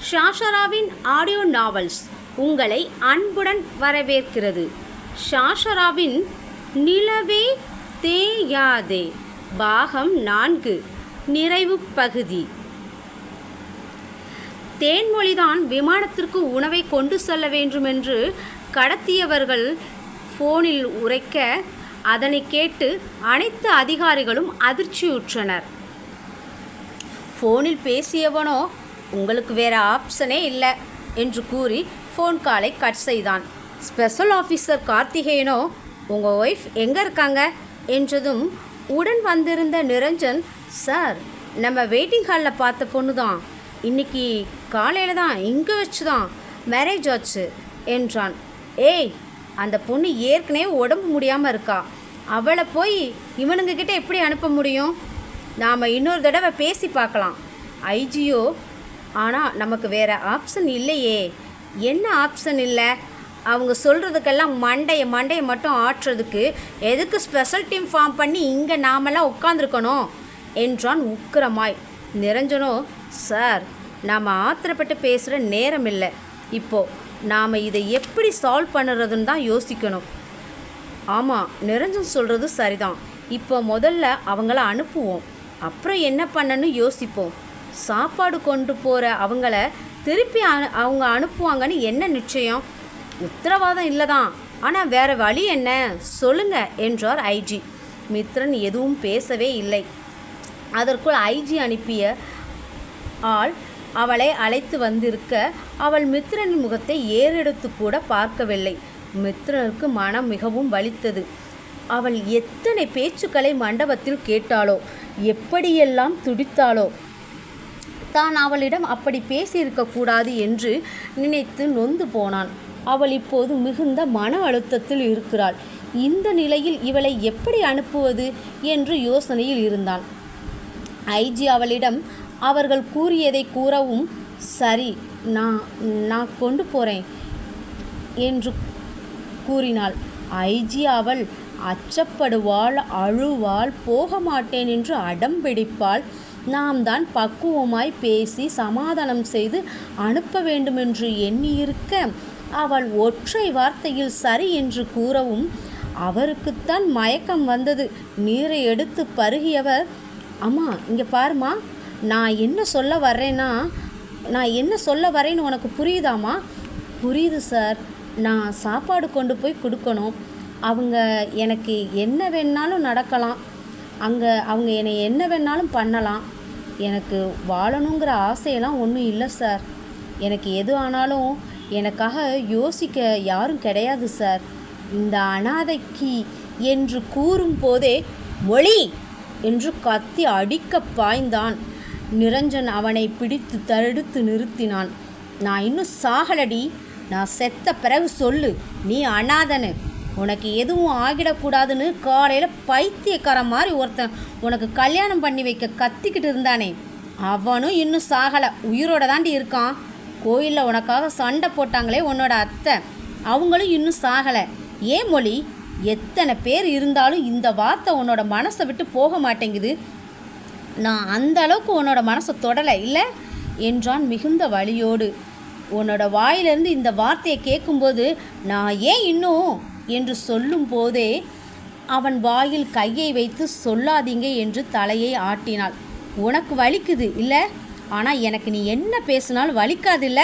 ஷாஷராவின் audio novels உங்களை அன்புடன் வரவேற்கிறது. ஷாஷராவின் நிலவே தேயாதே பாகம் 4 நிறைவு பகுதி. தேன்மொழிதான் விமானத்திற்கு உணவை கொண்டு செல்ல வேண்டுமென்று கடத்தியவர்கள் ஃபோனில் உரைக்க, அதனை கேட்டு அனைத்து அதிகாரிகளும் அதிர்ச்சியுற்றனர். ஃபோனில் பேசியவனோ உங்களுக்கு வேறு ஆப்ஷனே இல்லை என்று கூறி ஃபோன் காலை கட் செய்தான். ஸ்பெஷல் ஆஃபீஸர் கார்த்திகேயனோ உங்கள் ஒய்ஃப் எங்கே இருக்காங்க என்றதும் உடன் வந்திருந்த நிரஞ்சன், சார் நம்ம வெயிட்டிங் ஹாலில் பார்த்த பொண்ணு தான், இன்றைக்கி காலையில் தான் இங்கே வச்சு தான் மேரேஜ் ஆச்சு என்றான். ஏய், அந்த பொண்ணு ஏற்கனவே உடம்பு முடியாமல் இருக்கா, அவளை போய் இவனுங்கக்கிட்ட எப்படி அனுப்ப முடியும்? நாம் இன்னொரு தடவை பேசி பார்க்கலாம். ஐஜியோ, ஆனால் நமக்கு வேறு ஆப்ஷன் இல்லையே. என்ன ஆப்ஷன் இல்லை? அவங்க சொல்கிறதுக்கெல்லாம் மண்டையை மட்டும் ஆட்டுறதுக்கு எதுக்கு ஸ்பெஷல் டீம் ஃபார்ம் பண்ணி இங்கே நாமெல்லாம் உட்காந்துருக்கணும் என்றான் உக்கிரமாய். நிரஞ்சனோ, சார் நாம் ஆத்திரப்பட்டு பேசுகிற நேரம் இல்லை, இப்போது நாம் இதை எப்படி சால்வ் பண்ணுறதுன்னு தான் யோசிக்கணும். ஆமாம், நிரஞ்சன் சொல்கிறது சரிதான். இப்போ முதல்ல அவங்கள அனுப்புவோம், அப்புறம் என்ன பண்ணணும்னு யோசிப்போம். சாப்பாடு கொண்டு போகிற அவங்கள திருப்பி அவங்க அனுப்புவாங்கன்னு என்ன நிச்சயம்? உத்தரவாதம் இல்லை தான், ஆனால் வேறு வழி என்ன சொல்லுங்க என்றார் ஐஜி. மித்ரன் எதுவும் பேசவே இல்லை. அதற்குள் ஐஜி அனுப்பிய ஆள் அவளை அழைத்து வந்திருக்க, அவள் மித்ரனின் முகத்தை ஏறெடுத்து கூட பார்க்கவில்லை. மித்ரனுக்கு மனம் மிகவும் வலித்தது. அவள் எத்தனை பேச்சுக்களை மண்டபத்தில் கேட்டாளோ, எப்படியெல்லாம் துடித்தாளோ. தான் அவளிடம் அப்படி பேசியிருக்கக்கூடாது என்று நினைத்து நொந்து போனான். அவள் இப்போது மிகுந்த மன அழுத்தத்தில் இருக்கிறாள். இந்த நிலையில் இவளை எப்படி அனுப்புவது என்று யோசனையில் இருந்தான். ஐஜி அவளிடம் அவர்கள் கூறியதை கூறவும், சரி நான் கொண்டு போகிறேன் என்று கூறினாள். ஐஜி அவள் அச்சப்படுவாள், அழுவாள், போக மாட்டேன் என்று அடம்பிடிப்பாள். நாம் தான் பக்குவமாய் பேசி சமாதானம் செய்து அனுப்ப வேண்டுமென்று எண்ணியிருக்க, அவள் ஒற்றை வார்த்தையில் சரி என்று கூறவும் அவருக்குத்தான் மயக்கம் வந்தது. நீரை எடுத்து பருகியவர், அம்மா இங்கே பாருமா, நான் என்ன சொல்ல வரேன்னு உனக்கு புரியுதாம்மா? புரியுது சார், நான் சாப்பாடு கொண்டு போய் கொடுக்கணும். அவங்க எனக்கு என்ன வேணாலும் நடக்கலாம், அங்கே அவங்க என்னை என்ன வேணாலும் பண்ணலாம். எனக்கு வாழணுங்கிற ஆசையெல்லாம் ஒன்றும் இல்லை சார். எனக்கு எது ஆனாலும் எனக்காக யோசிக்க யாரும் கிடையாது சார். இந்த அனாதைக்கு என்று கூறும் போதே மொழி என்று கத்தி அடிக்க பாய்ந்தான். நிரஞ்சன் அவனை பிடித்து தடுத்து நிறுத்தினான். நான் இன்னும் சாகலடி, நான் செத்த பிறகு சொல்லு நீ அனாதனு, உனக்கு எதுவும் ஆகிடக்கூடாதுன்னு காலையில் பைத்தியக்கார மாதிரி ஒருத்தன் உனக்கு கல்யாணம் பண்ணி வைக்க கத்திக்கிட்டு இருந்தானே, அவனும் இன்னும் சாகலை, உயிரோட தாண்டி இருக்கான். கோயிலில் உனக்காக சண்டை போட்டாங்களே உன்னோட அத்தை, அவங்களும் இன்னும் சாகலை. ஏன் மொழி, எத்தனை பேர் இருந்தாலும் இந்த வார்த்தை உன்னோட மனசை விட்டு போக மாட்டேங்குது. நான் அந்த அளவுக்கு உன்னோட மனசை தொடலை இல்லை என்றான் மிகுந்த வலியோடு. உன்னோட வாயிலிருந்து இந்த வார்த்தையை கேட்கும்போது நான் ஏன் இன்னும் என்று சொல்லும் போதே அவன் வாயில் கையை வைத்து சொல்லாதீங்க என்று தலையை ஆட்டினாள். உனக்கு வலிக்குது இல்லை, ஆனால் எனக்கு நீ என்ன பேசினாலும் வலிக்காதில்ல.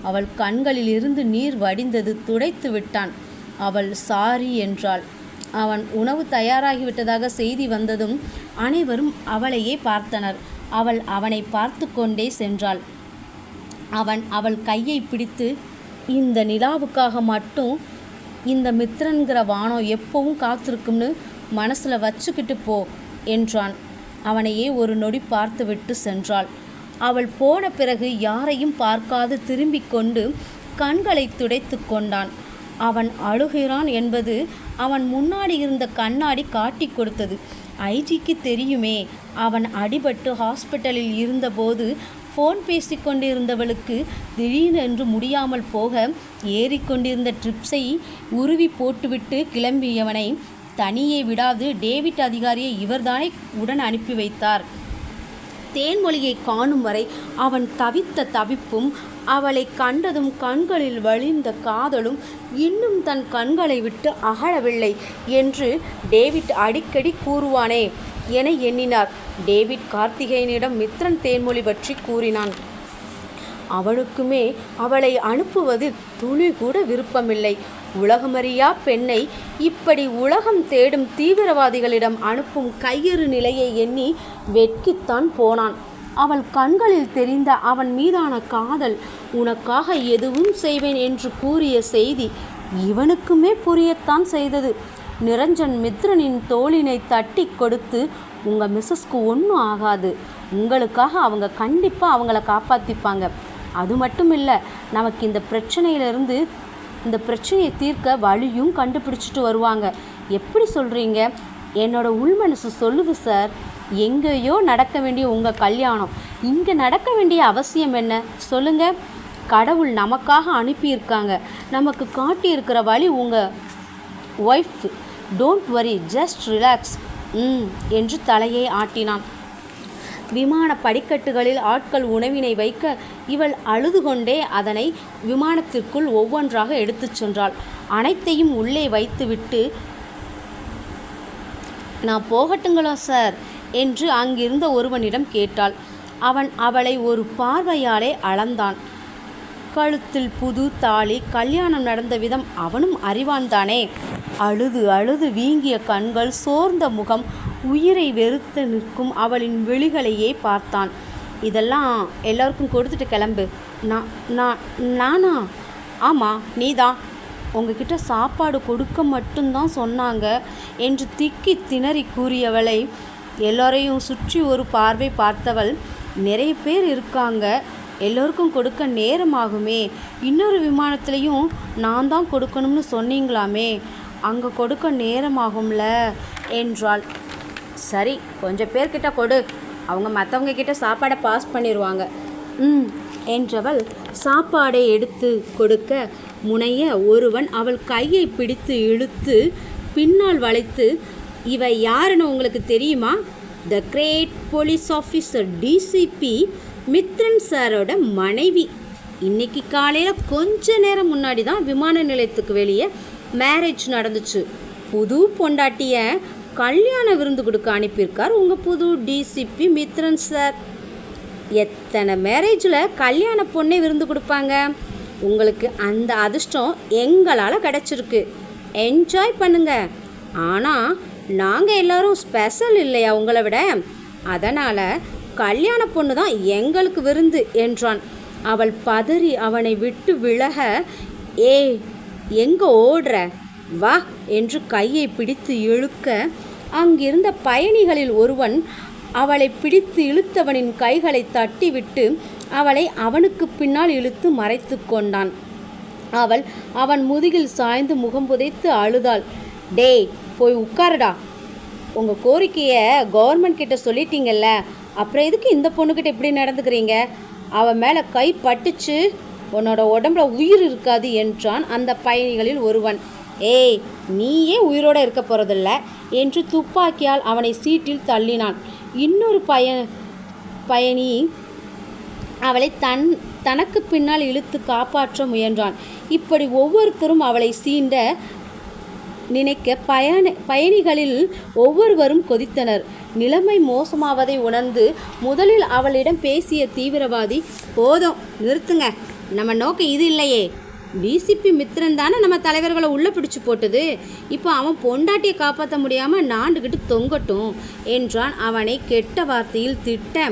அவள் கண்களில் இருந்து நீர் வடிந்தது. துடைத்து விட்டான். அவள் சாரி என்றாள். அவன் உணவு தயாராகிவிட்டதாக செய்தி வந்ததும் அனைவரும் அவளையே பார்த்தனர். அவள் அவனை பார்த்து கொண்டே சென்றாள். அவன் அவள் கையை பிடித்து, இந்த நிலாவுக்காக மட்டும் இந்த மித்ரன்கிற வானம் எப்பவும் காத்திருக்கும்னு மனசில் வச்சுக்கிட்டு போ என்றான். அவனையே ஒரு நொடி பார்த்து விட்டு சென்றாள். அவள் போன பிறகு யாரையும் பார்க்காது திரும்பிக் கொண்டு கண்களை துடைத்து கொண்டான். அவன் அழுகிறான் என்பது அவன் முன்னாடி இருந்த கண்ணாடி காட்டி கொடுத்தது. ஐஜிக்கு தெரியுமே. அவன் அடிபட்டு ஹாஸ்பிட்டலில் இருந்தபோது ஃபோன் பேசிக்கொண்டிருந்தவளுக்கு திடீரென்று முடியாமல் போக ஏறிக்கொண்டிருந்த ட்ரிப்ஸை உருவி போட்டுவிட்டு கிளம்பியவனை தனியே விடாது டேவிட் அதிகாரியை இவர்தானே உடன் அனுப்பி வைத்தார். தேன்மொழியை காணும் வரை அவன் தவித்த தவிப்பும், அவளை கண்டதும் கண்களில் வழிந்த காதலும் இன்னும் தன் கண்களை விட்டு அகழவில்லை என்று டேவிட் அடிக்கடி கூறுவானே என எண்ணினார். டேவிட் கார்த்திகேயனிடம் மித்ரன் தேன்மொழி பற்றி கூறினான். அவனுக்குமே அவளை அனுப்புவது துளி கூட விருப்பமில்லை. உலகமறியா பெண்ணை இப்படி உலகம் தேடும் தீவிரவாதிகளிடம் அனுப்பும் கையறு நிலையை எண்ணி வெட்கித்தான் போனான். அவள் கண்களில் தெரிந்த அவன் மீதான காதல், உனக்காக எதுவும் செய்வேன் என்று கூறிய செய்தி இவனுக்குமே புரியத்தான் செய்தது. நிரஞ்சன் மித்ரனின் தோளினை தட்டி கொடுத்து, உங்கள் மிஸ்ஸஸ்க்கு ஒன்றும் ஆகாது, உங்களுக்காக அவங்க கண்டிப்பாக அவங்கள காப்பாற்றிப்பாங்க, அது மட்டும் இல்லை, நமக்கு இந்த பிரச்சனையை தீர்க்க வழியும் கண்டுபிடிச்சிட்டு வருவாங்க. எப்படி சொல்கிறீங்க? என்னோட உள்மனசு சொல்லுது சார். எங்கேயோ நடக்க வேண்டிய உங்கள் கல்யாணம் இங்கே நடக்க வேண்டிய அவசியம் என்ன சொல்லுங்கள்? கடவுள் நமக்காக அனுப்பியிருக்காங்க. நமக்கு காட்டியிருக்கிற வழி உங்கள் wife. Don't worry, just relax என்று தலையை ஆட்டினான். விமான படிக்கட்டுகளில் ஆட்கள் உணவினை வைக்க இவள் அழுது கொண்டே அதனை விமானத்திற்குள் ஒவ்வொன்றாக எடுத்துச் சென்றாள். அனைத்தையும் உள்ளே வைத்துவிட்டு, நான் போகட்டுங்களா சார் என்று அங்கிருந்த ஒருவனிடம் கேட்டாள். அவன் அவளை ஒரு பார்வையாலே அளந்தான். கழுத்தில் புது தாலி, கல்யாணம் நடந்த விதம் அவனும் அறிவான்தானே. அழுது அழுது வீங்கிய கண்கள், சோர்ந்த முகம், உயிரை வெறுத்து நிற்கும் அவளின் விழிகளையே பார்த்தான். இதெல்லாம் எல்லோருக்கும் கொடுத்துட்டு கிளம்பு. நானா? ஆமாம், நீதான். உங்ககிட்ட சாப்பாடு கொடுக்க மட்டும்தான் சொன்னாங்க என்று திக்கி திணறி கூறியவளை எல்லோரையும் சுற்றி ஒரு பார்வை பார்த்தவள், நிறைய பேர் இருக்காங்க, எல்லோருக்கும் கொடுக்க நேரமாகுமே, இன்னொரு விமானத்துலேயும் நான் தான் கொடுக்கணும்னு சொன்னீங்களாமே, அங்கே கொடுக்க நேரமாகும்ல என்றாள். சரி, கொஞ்சம் பேர்கிட்ட கொடு, அவங்க மற்றவங்க கிட்ட சாப்பாடை பாஸ் பண்ணிடுவாங்க என்றவள் சாப்பாடை எடுத்து கொடுக்க முனைய ஒருவன் அவள் கையை பிடித்து இழுத்து பின்னால் வளைத்து, இவ யாருன்னு உங்களுக்கு தெரியுமா? The great police officer DCP Mithran சாரோட மனைவி. இன்னைக்கு காலையில் கொஞ்ச நேரம் முன்னாடி தான் விமான நிலையத்துக்கு வெளியே மேரேஜ் நடந்துச்சு. புது பொண்டாட்டிய கல்யாண விருந்து கொடுக்க அனுப்பியிருக்கார் உங்கள் புது டிசிபி மித்ரன் சார். எத்தனை மேரேஜில் கல்யாண பொண்ணை விருந்து கொடுப்பாங்க. உங்களுக்கு அந்த அதிர்ஷ்டம் எங்களால் கிடச்சிருக்கு. என்ஜாய் பண்ணுங்க. ஆனால் நாங்கள் எல்லோரும் ஸ்பெஷல் இல்லையா உங்களை விட? அதனால் கல்யாண பொண்ணு தான் எங்களுக்கு விருந்து என்றான். அவள் பதறி அவனை விட்டு விலக, ஏய் எங்கே ஓடுற, வா என்று கையை பிடித்து இழுக்க, அங்கிருந்த பயணிகளில் ஒருவன் அவளை பிடித்து இழுத்தவனின் கைகளை தட்டிவிட்டு அவளை அவனுக்கு பின்னால் இழுத்து மறைத்து கொண்டான். அவன் முதுகில் சாய்ந்து முகம் புதைத்து அழுதாள். டேய் போய் உட்காருடா, உங்கள் கோரிக்கையை கவர்மெண்ட் கிட்ட சொல்லிட்டீங்கல்ல, அப்புறம் எதுக்கு இந்த பொண்ணுக்கிட்ட இப்படி நடந்துக்கிறீங்க? அவன் மேலே கை பட்டுச்சு, உன்னோட உடம்புல உயிர் இருக்காது என்றான் அந்த பயணிகளில் ஒருவன். ஏய் நீயே உயிரோடு இருக்க போகிறதில்ல என்று துப்பாக்கியால் அவனை சீட்டில் தள்ளினான். இன்னொரு பயணி அவளை தனக்கு பின்னால் இழுத்து காப்பாற்ற முயன்றான். இப்படி ஒவ்வொருத்தரும் அவளை சீண்ட நினைக்க பயணிகளில் ஒவ்வொருவரும் கொதித்தனர். நிலைமை மோசமாவதை உணர்ந்து முதலில் அவளிடம் பேசிய தீவிரவாதி, போதும் நிறுத்துங்க, நம்ம நோக்கம் இது இல்லையே, டிசிபி மித்ரன் தானே நம்ம தலைவர்களை உள்ளே பிடிச்சி போட்டது, இப்போ அவன் பொண்டாட்டியை காப்பாற்ற முடியாமல் நாண்டுக்கிட்டு தொங்கட்டும் என்றான். அவனை கெட்ட வார்த்தையில் திட்ட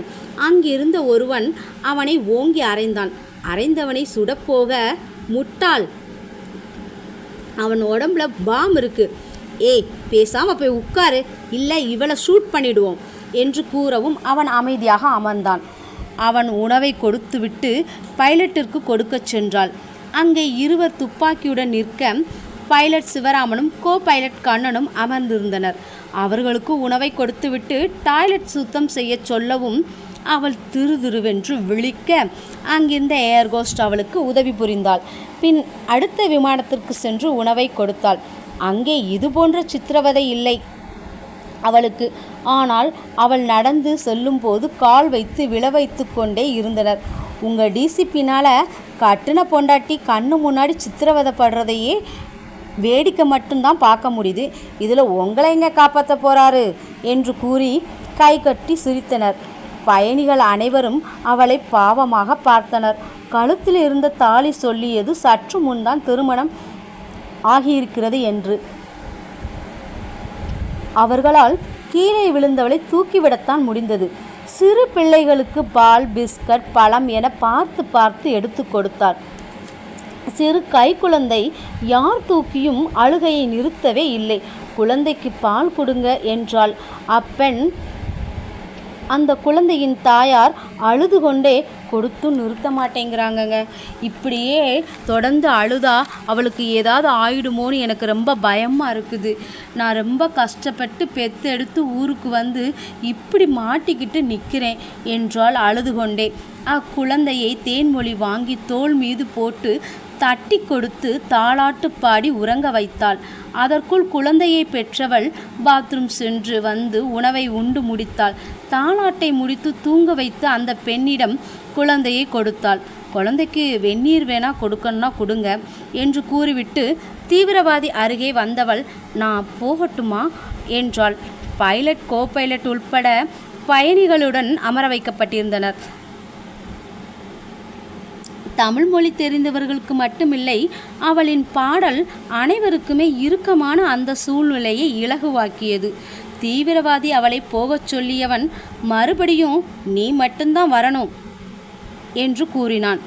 அங்கிருந்த ஒருவன் அவனை ஓங்கி அறைந்தான். அறைந்தவனை சுடப்போக, முட்டாள், அவன் உடம்புல பாம் இருக்கு, ஏய் பேசாமல் போய் உட்காரு, இல்லை இவளை ஷூட் பண்ணிடுவோம் என்று கூறவும் அவன் அமைதியாக அமர்ந்தான். அவன் உணவை கொடுத்துவிட்டு பைலட்டிற்கு கொடுக்கச் சென்றாள். அங்கே இருவர் துப்பாக்கியுடன் நிற்க பைலட் சிவராமனும் கோ பைலட் கண்ணனும் அமர்ந்திருந்தனர். அவர்களுக்கு உணவை கொடுத்துவிட்டு டாய்லெட் சுத்தம் செய்ய சொல்லவும் அவள் திருதிருவென்று விழிக்க அங்கிருந்த ஏர்கோஸ்ட் அவளுக்கு உதவி புரிந்தாள். பின் அடுத்த விமானத்திற்கு சென்று உணவை கொடுத்தாள். அங்கே இது போன்ற சித்திரவதை இல்லை. அவளுக்கு. ஆனால் அவள் நடந்து செல்லும்போது கால் வைத்து விழ வைத்து கொண்டே இருந்தனர். உங்கள் டிசிபினால் கட்டுன பொண்டாட்டி கண்ணு முன்னாடி சித்திரவதைப்படுறதையே வேடிக்கை மட்டும்தான் பார்க்க முடியுது. இதில் உங்களை எங்கே காப்பாற்ற போகிறாரு என்று கூறி கை கட்டி சிரித்தனர். பயணிகள் அனைவரும் அவளை பாவமாக பார்த்தனர். கழுத்தில் இருந்த தாலி சொல்லியது சற்று முன்தான் திருமணம் ஆகியிருக்கிறது என்று. அவர்களால் கீழே விழுந்தவளை தூக்கிவிடத்தான் முடிந்தது. சிறு பிள்ளைகளுக்கு பால், பிஸ்கட், பழம் என பார்த்து பார்த்து எடுத்து கொடுத்தார். சிறு கைக்குழந்தை யார் தூக்கியும் அழுகையை நிறுத்தவே இல்லை. குழந்தைக்கு பால் கொடுங்க என்றால் அப்பெண் அந்த குழந்தையின் தாயார் அழுது கொண்டே கொடுத்தும் நிறுத்த மாட்டேங்கிறாங்கங்க. இப்படியே தொடர்ந்து அழுதா அவளுக்கு ஏதாவது ஆயிடுமோன்னு எனக்கு ரொம்ப பயமாக இருக்குது. நான் ரொம்ப கஷ்டப்பட்டு பெற்று எடுத்து ஊருக்கு வந்து இப்படி மாட்டிக்கிட்டு நிற்கிறேன் என்றால் அழுது கொண்டே. அக்குழந்தையை தேன்மொழி வாங்கி தோள் மீது போட்டு தட்டி கொடுத்து தாலாட்டு பாடி உறங்க வைத்தாள். அதற்குள் குழந்தையை பெற்றவள் பாத்ரூம் சென்று வந்து உணவை உண்டு முடித்தாள். தாலாட்டை முடித்து தூங்க வைத்து அந்த பெண்ணிடம் குழந்தையை கொடுத்தாள். குழந்தைக்கு வெந்நீர் வேணா கொடுக்கணும்னா கொடுங்க என்று கூறிவிட்டு தீவிரவாதி அருகே வந்தவள் நான் போகட்டுமா என்றாள். பைலட், கோபைலட் உள்பட பயணிகளுடன் அமர வைக்கப்பட்டிருந்தனர். தமிழ் மொழி தெரிந்தவர்களுக்கு மட்டுமில்லை, அவளின் பாடல் அனைவருக்குமே இறுக்கமான அந்த சூழ்நிலையை இலகுவாக்கியது. தீவிரவாதி அவளை போகச் சொல்லியவன் மறுபடியும் நீ மட்டும்தான் வரணும் என்று கூறினான்.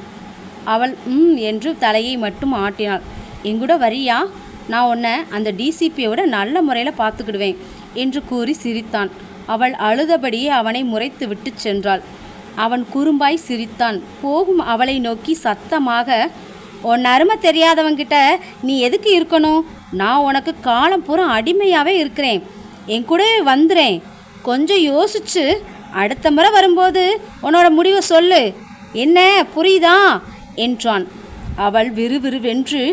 அவள் என்று தலையை மட்டும் ஆட்டினாள். எங்கூட வரியா? நான் உன்னை அந்த டிசிபியோட நல்ல முறையில் பார்த்துக்கிடுவேன் என்று கூறி சிரித்தான். அவள் அழுதபடியே அவனை முறைத்து விட்டு சென்றாள். அவன் குறும்பாய் சிரித்தான். போகும் அவளை நோக்கி சத்தமாக, உன் அருமை தெரியாதவங்கிட்ட நீ எதுக்கு இருக்கணும்? நான் உனக்கு காலம் பூரா அடிமையாகவே இருக்கிறேன். என் கூடவே வந்துறேன். கொஞ்சம் யோசிச்சு அடுத்த முறை வரும்போது உன்னோட முடிவை சொல்லு. என்ன புரியுதா என்றான். அவள் விறுவிறுவென்று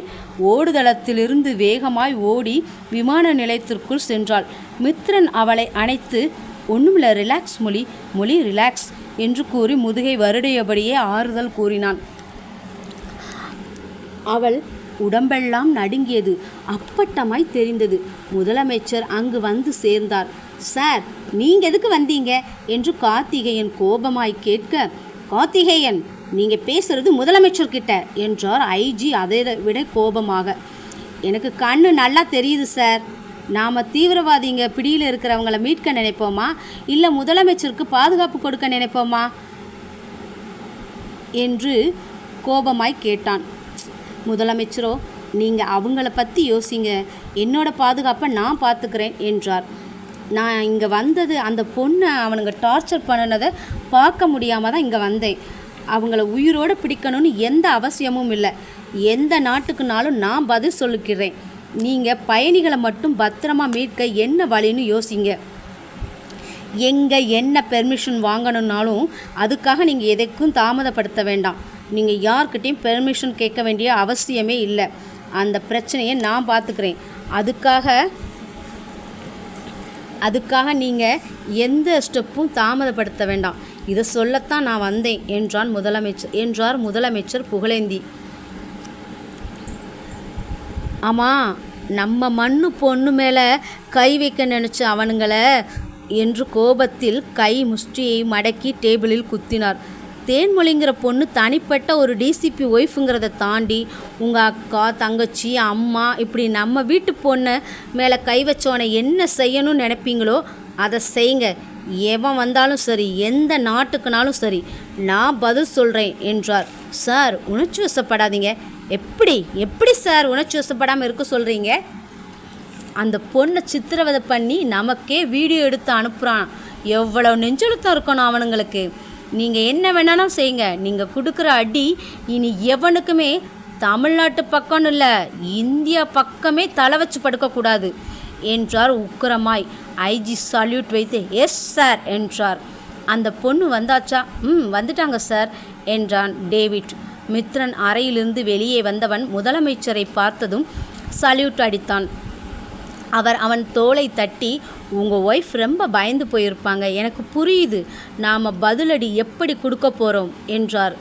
ஓடுதளத்திலிருந்து வேகமாய் ஓடி விமான நிலையத்திற்குள் சென்றாள். மித்ரன் அவளை அணைத்து ஒன்றுமில்ல, ரிலாக்ஸ் மொழி ரிலாக்ஸ் என்று கூறி முதுகை வருடையபடியே ஆறுதல் கூறினான். அவள் உடம்பெல்லாம் நடுங்கியது. அப்பட்டமாய் தெரிந்தது. முதலமைச்சர் அங்கு வந்து சேர்ந்தார். சார், நீங்கள் எதுக்கு வந்தீங்க என்று கார்த்திகேயன் கோபமாய் கேட்க, கார்த்திகேயன் நீங்கள் பேசுகிறது முதலமைச்சர்கிட்ட என்றார் ஐஜி அதை விட கோபமாக. எனக்கு கண்ணு நல்லா தெரியுது சார். நாம் தீவிரவாதிங்க பிடியில் இருக்கிறவங்கள மீட்க நினைப்போமா, இல்லை முதலமைச்சருக்கு பாதுகாப்பு கொடுக்க நினைப்போமா என்று கோபமாய் கேட்டான். முதலமைச்சரோ, நீங்கள் அவங்கள பற்றி யோசிங்க, என்னோட பாதுகாப்பை நான் பார்த்துக்கிறேன் என்றார். நான் இங்கே வந்தது அந்த பொண்ணை அவனுங்க டார்ச்சர் பண்ணினதை பார்க்க முடியாமல் தான் இங்கே வந்தேன். அவங்கள உயிரோடு பிடிக்கணும்னு எந்த அவசியமும் இல்லை. எந்த நாட்டுக்குனாலும் நான் பதில் சொல்லிக்கிறேன். நீங்கள் பயணிகளை மட்டும் பத்திரமா மீட்க என்ன வழின்னு யோசிங்க. எங்கே என்ன பெர்மிஷன் வாங்கணுன்னாலும் அதுக்காக நீங்கள் எதைக்கும் தாமதப்படுத்த வேண்டாம். நீங்கள் யார்கிட்டையும் பெர்மிஷன் கேட்க வேண்டிய அவசியமே இல்லை. அந்த பிரச்சனையை நான் பார்த்துக்கிறேன். அதுக்காக நீங்கள் எந்த ஸ்டெப்பும் தாமதப்படுத்த வேண்டாம். இதை சொல்லத்தான் நான் வந்தேன் என்றார் முதலமைச்சர் புகழேந்தி. ஆமாம், நம்ம மண்ணு பொண்ணு மேலே கை வைக்க நினச்ச அவனுங்களை என்று கோபத்தில் கை முஷ்டியை மடக்கி டேபிளில் குத்தினார். தேன்மொழிங்கிற பொண்ணு தனிப்பட்ட ஒரு டிசிபி ஒய்ஃபுங்கிறத தாண்டி உங்கள் அக்கா, தங்கச்சி, அம்மா இப்படி நம்ம வீட்டு பொண்ணு மேலே கை வச்சவனை என்ன செய்யணும்னு நினைப்பீங்களோ அதை செய்யுங்க. எவன் வந்தாலும் சரி, எந்த நாட்டுக்குனாலும் சரி, நான் பதில் சொல்கிறேன் என்றார். சார், உணர்ச்சி வசப்படாதீங்க. எப்படி சார் உணர்ச்சி வசப்படாமல் இருக்க சொல்கிறீங்க? அந்த பொண்ணை சித்திரவதை பண்ணி நமக்கே வீடியோ எடுத்து அனுப்புகிறான். எவ்வளோ நெஞ்செழுத்தம் இருக்கணும் அவனுங்களுக்கு. நீங்கள் என்ன வேணாலும் செய்யுங்க. நீங்கள் கொடுக்குற அடி இனி எவனுக்குமே தமிழ்நாட்டு பக்கம்னு இல்லை, இந்தியா பக்கமே தலை வச்சு படுக்கக்கூடாது என்றார் உக்கிரமாய். ஐஜி சல்யூட் வைத்து எஸ் சார் என்றார். அந்த பொண்ணு வந்தாச்சா? வந்துட்டாங்க சார் என்றான் டேவிட். மித்ரன் அறையிலிருந்து வெளியே வந்தவன் முதலமைச்சரை பார்த்ததும் சல்யூட் அடித்தான். அவர் அவன் தோளை தட்டி, உங்கள் ஒய்ஃப் ரொம்ப பயந்து போயிருப்பாங்க, எனக்கு புரியுது, நாம் பதிலடி எப்படி கொடுக்க போகிறோம் என்றார்.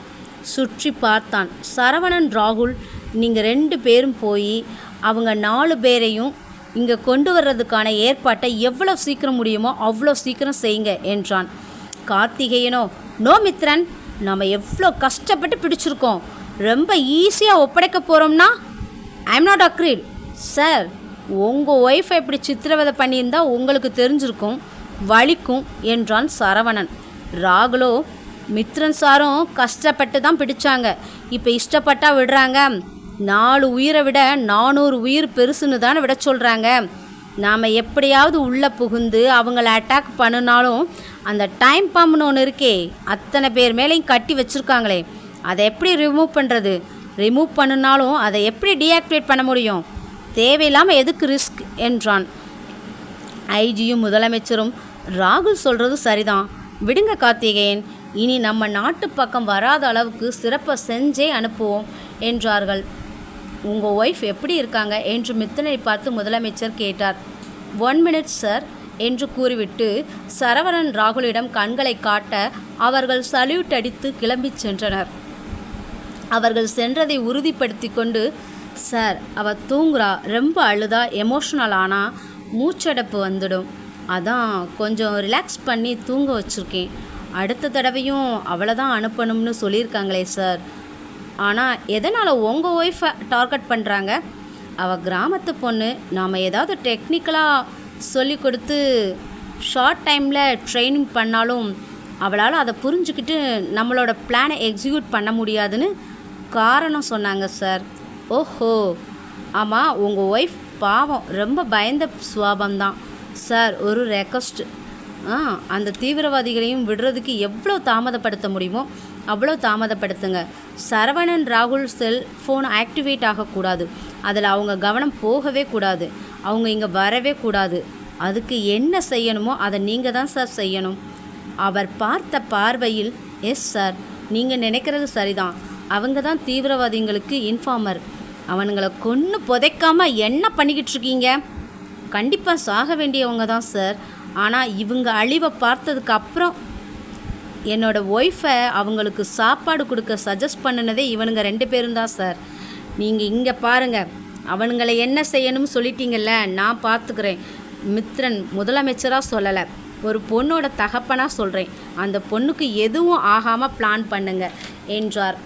சுற்றி பார்த்தான். சரவணன், ராகுல், நீங்கள் 2 பேரும் போய் அவங்க 4 பேரையும் இங்கே கொண்டு வர்றதுக்கான ஏற்பாட்டை எவ்வளோ சீக்கிரம் முடியுமோ அவ்வளோ சீக்கிரம் செய்யுங்க என்றான். கார்த்திகேயனோ, நோ மித்ரன், நம்ம எவ்வளோ கஷ்டப்பட்டு பிடிச்சிருக்கோம், ரொம்ப ஈஸியாக ஒப்படைக்க போகிறோம்னா ஐம் நாட் அக்ரீட். சார், உங்கள் ஒய்ஃபை இப்படி சித்திரவதை பண்ணியிருந்தா உங்களுக்கு தெரிஞ்சிருக்கும், வலிக்கும் என்றான் சரவணன். ராகுலோ, மித்ரன் சாரும் கஷ்டப்பட்டு தான் பிடிச்சாங்க, இப்போ இஷ்டப்பட்டா விடுறாங்க, 4 உயிரை விட 400 உயிர் பெருசுன்னு தானே விட சொல்கிறாங்க. நாம் எப்படியாவது உள்ளே புகுந்து அவங்கள அட்டாக் பண்ணினாலும் அந்த டைம் பாம்புன்னு ஒன்று இருக்கே, அத்தனை பேர் மேலேயும் கட்டி வச்சுருக்காங்களே, அதை எப்படி ரிமூவ் பண்ணுறது? ரிமூவ் பண்ணினாலும் அதை எப்படி டீஆக்டிவேட் பண்ண முடியும்? தேவையில்லாமல் எதுக்கு ரிஸ்க் என்றான். ஐஜியும் முதலமைச்சரும், ராகுல் சொல்கிறது சரிதான், விடுங்க கார்த்திகேயன், இனி நம்ம நாட்டு பக்கம் வராத அளவுக்கு சிறப்பை செஞ்சே அனுப்புவோம் என்றார்கள். உங்கள் ஒய்ஃப் எப்படி இருக்காங்க என்று மித்தனை பார்த்து முதலமைச்சர் கேட்டார். 1 minute சார் என்று கூறிவிட்டு சரவணன் ராகுலிடம் கண்களை காட்ட அவர்கள் சல்யூட் அடித்து கிளம்பி சென்றனர். அவர்கள் சென்றதை உறுதிப்படுத்தி கொண்டு, சார், அவள் தூங்குறா, ரொம்ப அழுதா, எமோஷ்னல் ஆனால் மூச்சடைப்பு வந்துடும், அதான் கொஞ்சம் ரிலாக்ஸ் பண்ணி தூங்க வச்சுருக்கேன், அடுத்த தடவையும் அவளை தான் அனுப்பணும்னு சொல்லியிருக்காங்களே சார். ஆனால் எதனால் உங்கள் ஒய்ஃபை டார்கெட் பண்ணுறாங்க? அவள் கிராமத்து பொண்ணு, நாம் ஏதாவது டெக்னிக்கலாக சொல்லி கொடுத்து ஷார்ட் டைமில் ட்ரைனிங் பண்ணாலும் அவளால் அதை புரிஞ்சுக்கிட்டு நம்மளோட பிளானை எக்ஸிக்யூட் பண்ண முடியாதுன்னு காரணம் சொன்னாங்க சார். ஓஹோ, ஆமாம், உங்கள் ஒய்ஃப் பாவம், ரொம்ப பயந்த சுவாபம்தான் சார். ஒரு ரெக்வஸ்ட், அந்த தீவிரவாதிகளையும் விடுறதுக்கு எவ்வளோ தாமதப்படுத்த முடியுமோ அவ்வளோ தாமதப்படுத்துங்க. சரவணன் ராகுல் செல்ஃபோன் ஆக்டிவேட் ஆகக்கூடாது, அதில் அவங்க கவனம் போகவே கூடாது, அவங்க இங்கே வரவே கூடாது. அதுக்கு என்ன செய்யணுமோ அதை நீங்கள் தான் சார் செய்யணும். அவர் பார்த்த பார்வையில், எஸ் சார், நீங்கள் நினைக்கிறது சரிதான், அவங்க தான் தீவிரவாதிகளுக்கு இன்ஃபார்மர், அவனுங்களை கொன்று புதைக்காமல் என்ன பண்ணிக்கிட்டு இருக்கீங்க? கண்டிப்பாக சாக வேண்டியவங்க தான் சார். ஆனால் இவங்க அழிவை பார்த்ததுக்கு அப்புறம் என்னோடய ஒய்ஃபை அவங்களுக்கு சாப்பாடு கொடுக்க சஜஸ்ட் பண்ணினதே இவனுங்க 2 பேரும் தான் சார். நீங்கள் இங்கே பாருங்கள், அவனுங்களை என்ன செய்யணும்னு சொல்லிட்டீங்கல்ல, நான் பார்த்துக்கிறேன். மித்ரன் முதலமைச்சராக சொல்லலை, ஒரு பொண்ணோட தகப்பனாக சொல்கிறேன். அந்த பொண்ணுக்கு எதுவும் ஆகாமல் பிளான் பண்ணுங்க என்றார்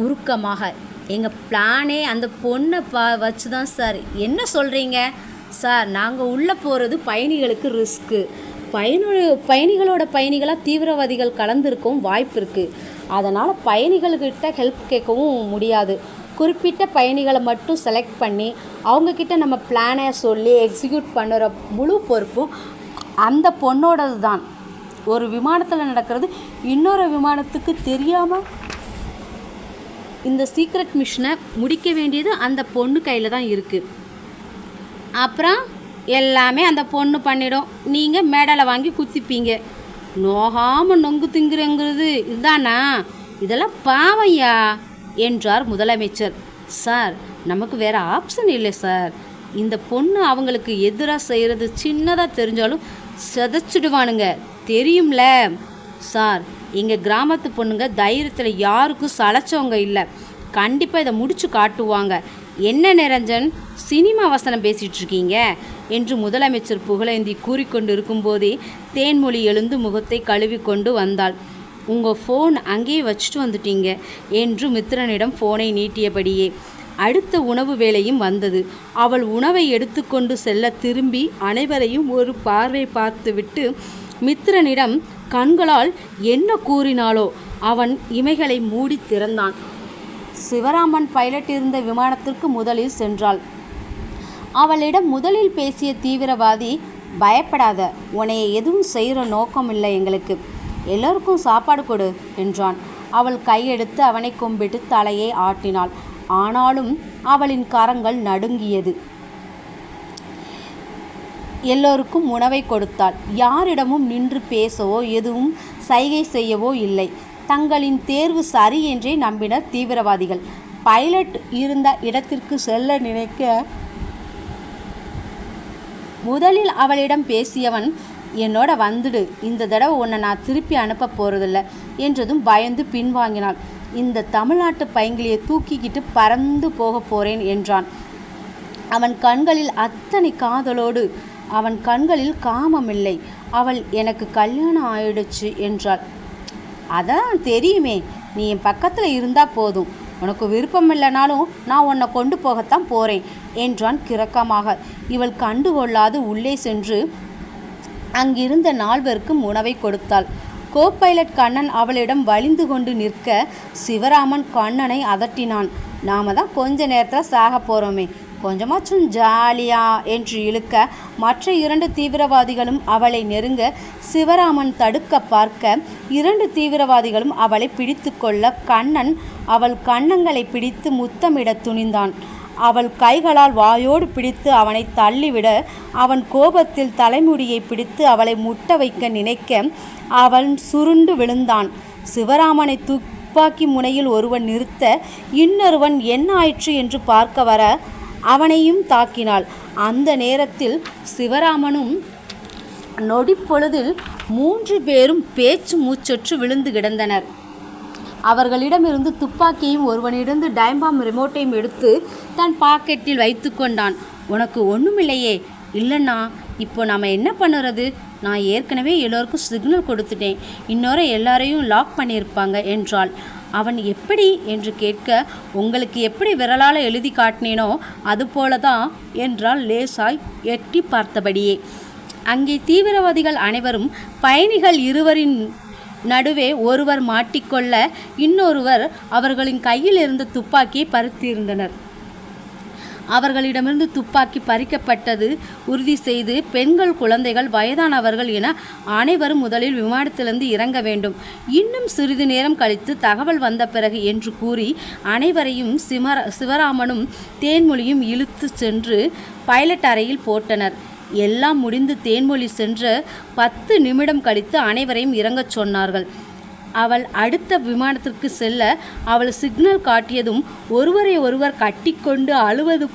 உருக்கமாக. எங்கள் பிளானே அந்த பொண்ணை வச்சு தான் சார். என்ன சொல்கிறீங்க சார்? நாங்கள் உள்ளே போகிறது பயணிகளுக்கு ரிஸ்க்கு, பயணிகளோட பயணிகளாக தீவிரவாதிகள் கலந்துருக்கவும் வாய்ப்பு இருக்குது. அதனால் பயணிகள்கிட்ட ஹெல்ப் கேட்கவும் முடியாது. குறிப்பிட்ட பயணிகளை மட்டும் செலக்ட் பண்ணி அவங்கக்கிட்ட நம்ம பிளானை சொல்லி எக்ஸிக்யூட் பண்ணுற முழு பொறுப்பும் அந்த பொண்ணோடது தான். ஒரு விமானத்தில் நடக்கிறது இன்னொரு விமானத்துக்கு தெரியாமல் இந்த சீக்ரெட் மிஷனை முடிக்க வேண்டியது அந்த பொண்ணு கையில் தான் இருக்குது. அப்புறம் எல்லாமே அந்த பொண்ணு பண்ணிடும், நீங்கள் மேடலை வாங்கி குத்திப்பீங்க. நோகாமல் நொங்கு திங்குறங்கிறது இதுதானா? இதெல்லாம் பாவையா என்றார் முதலமைச்சர். சார், நமக்கு வேறு ஆப்ஷன் இல்லை சார். இந்த பொண்ணு அவங்களுக்கு எதிராக செய்கிறது சின்னதாக தெரிஞ்சாலும் சிதைச்சிடுவானுங்க, தெரியும்ல சார். எங்கள் கிராமத்து பொண்ணுங்க தைரியத்தில் யாருக்கும் சளைச்சவங்க இல்லை, கண்டிப்பாக இதை முடிச்சு காட்டுவாங்க. என்ன நிரஞ்சன், சினிமா வசனம் பேசிகிட்டு இருக்கீங்க என்று முதலமைச்சர் புகழேந்தி கூறிக்கொண்டு இருக்கும்போதே தேன்மொழி எழுந்து முகத்தை கழுவி கொண்டு வந்தாள். உங்கள் ஃபோன் அங்கேயே வச்சுட்டு வந்துட்டீங்க என்று மித்ரனிடம் ஃபோனை நீட்டியபடியே. அடுத்த உணவு வேளையும் வந்தது. அவள் உணவை எடுத்துக்கொண்டு செல்ல திரும்பி அனைவரையும் ஒரு பார்வை பார்த்துவிட்டு மித்ரனிடம் கண்களால் என்ன கூறினாளோ அவன் இமைகளை மூடி திறந்தான். சிவராமன் பைலட் இருந்த விமானத்திற்கு முதலில் சென்றாள். அவளிடம் முதலில் பேசிய தீவிரவாதி, பயப்படாத, உன்னைய எதுவும் செய்கிற நோக்கம் இல்லை எங்களுக்கு, எல்லோருக்கும் சாப்பாடு கொடு என்றான். அவள் கையெடுத்து அவனை கும்பிட்டு தலையை ஆட்டினாள். ஆனாலும் அவளின் கரங்கள் நடுங்கியது. எல்லோருக்கும் உணவை கொடுத்தாள். யாரிடமும் நின்று பேசவோ எதுவும் சைகை செய்யவோ இல்லை. தங்களின் தேர்வு சரி என்றே நம்பினர் தீவிரவாதிகள். பைலட் இருந்த இடத்திற்கு செல்ல நினைக்க முதலில் அவளிடம் பேசியவன், என்னோட வந்துடு, இந்த தடவை உன்னை நான் திருப்பி அனுப்ப போகிறதில்ல என்றதும் பயந்து பின்வாங்கினாள். இந்த தமிழ்நாட்டு பைங்கிலியை தூக்கிக்கிட்டு பறந்து போக போகிறேன் என்றான். அவன் கண்களில் அத்தனை காதலோடு, அவன் கண்களில் காமமில்லை. அவள் எனக்கு கல்யாணம் ஆயிடுச்சு என்றாள். அதான் தெரியுமே, நீ என் பக்கத்தில் இருந்தால் போதும், உனக்கு விருப்பம் இல்லைனாலும் நான் உன்னை கொண்டு போகத்தான் போகிறேன் என்றான் கிறக்கமாக. இவள் கண்டுகொள்ளாது உள்ளே சென்று அங்கிருந்த 4 உணவை கொடுத்தாள். கோபைலட் கண்ணன் அவளிடம் வலிந்து கொண்டு நிற்க சிவராமன் கண்ணனை அதட்டினான். நாம தான் கொஞ்ச நேரத்தில் சாக போகிறோமே, கொஞ்சமாச்சும் ஜாலியா என்று இழுக்க மற்ற 2 தீவிரவாதிகளும் அவளை நெருங்க சிவராமன் தடுக்க பார்க்க 2 தீவிரவாதிகளும் அவளை பிடித்து கொள்ள கண்ணன் அவள் கன்னங்களை பிடித்து முத்தமிட துணிந்தான். அவள் கைகளால் வாயோடு பிடித்து அவனை தள்ளிவிட அவன் கோபத்தில் தலைமுடியை பிடித்து அவளை முட்ட வைக்க நினைக்க அவன் சுருண்டு விழுந்தான். சிவராமனை துப்பாக்கி முனையில் ஒருவன் நிறுத்த இன்னொருவன் என்ன ஆயிற்று என்று பார்க்க வர அவனையும் தாக்கினாள். அந்த நேரத்தில் சிவராமனும் நொடிப்பொழுதில் 3 பேரும் பேச்சு மூச்சற்று விழுந்து கிடந்தனர். அவர்களிடமிருந்து துப்பாக்கியையும் ஒருவனிடந்து டைம்பாம் ரிமோட்டையும் எடுத்து தன் பாக்கெட்டில் வைத்து கொண்டான். உனக்கு ஒன்றுமில்லையே? இல்லைண்ணா, இப்போ நாம் என்ன பண்ணுறது? நான் ஏற்கனவே எல்லோருக்கும் சிக்னல் கொடுத்துட்டேன், இன்னொரு எல்லாரையும் லாக் பண்ணியிருப்பாங்க என்றாள். அவன் எப்படி என்று கேட்க, உங்களுக்கு எப்படி விரலால் எழுதி காட்டினேனோ அதுபோல தான் என்றால் லேசாய் எட்டி பார்த்தபடியே. அங்கே தீவிரவாதிகள் அனைவரும் பயணிகள் இருவரின் நடுவே ஒருவர் மாட்டிக்கொள்ள இன்னொருவர் அவர்களின் கையில் இருந்த துப்பாக்கியை பறித்திருந்தனர். அவர்களிடமிருந்து துப்பாக்கி பறிக்கப்பட்டது உறுதி செய்து பெண்கள், குழந்தைகள், வயதானவர்கள் என அனைவரும் முதலில் விமானத்திலிருந்து இறங்க வேண்டும், இன்னும் சிறிது நேரம் கழித்து தகவல் வந்த பிறகு என்று கூறி அனைவரையும் சிவராமனும் தேன்மொழியும் இழுத்து சென்று பைலட் அறையில் போட்டனர். எல்லாம் முடிந்து தேன்மொழி சென்ற 10 நிமிடம் கழித்து அனைவரையும் இறங்கச் சொன்னார்கள். அவள் அடுத்த விமானத்திற்கு செல்ல அவள் சிக்னல் காட்டியதும் ஒருவரை ஒருவர் கட்டிக்கொண்டு அழுவது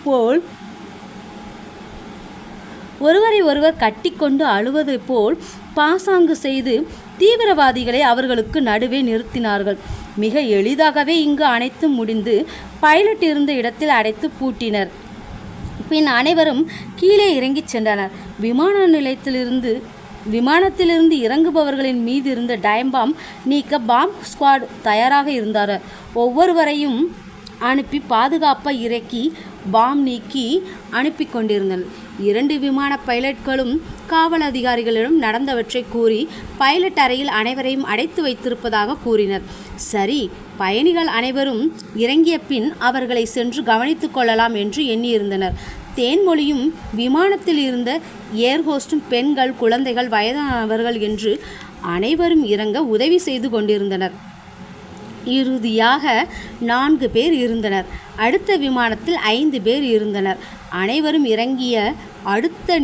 போல் பாசாங்கு செய்து தீவிரவாதிகளை அவர்களுக்கு நடுவே நிறுத்தினார்கள். மிக எளிதாகவே இங்கு அனைத்தும் முடிந்து பைலட் இருந்த இடத்தில் அடைத்து பூட்டினர். பின் அனைவரும் கீழே இறங்கி சென்றனர். விமானத்திலிருந்து இறங்குபவர்களின் மீது இருந்த டைம்பாம் நீக்க பாம்ப் ஸ்குவாட் தயாராக இருந்தார். ஒவ்வொருவரையும் அனுப்பி பாதுகாப்பாக இறக்கி பாம் நீக்கி அனுப்பி கொண்டிருந்தனர். 2 விமான பைலட்களும் காவல் அதிகாரிகளிடம் நடந்தவற்றை கூறி பைலட் அறையில் அனைவரையும் அடைத்து வைத்திருப்பதாக கூறினர். சரி, பயணிகள் அனைவரும் இறங்கிய பின் அவர்களை சென்று கவனித்து கொள்ளலாம் என்று எண்ணியிருந்தனர். தேன்மொழியும் விமானத்தில் இருந்த ஏர்ஹோஸ்டும் பெண்கள், குழந்தைகள், வயதானவர்கள் என்று அனைவரும் இறங்க உதவி செய்து கொண்டிருந்தனர். இறுதியாக 4 பேர் இருந்தனர். அடுத்த விமானத்தில் 5 பேர் இருந்தனர். அனைவரும் இறங்கிய அடுத்த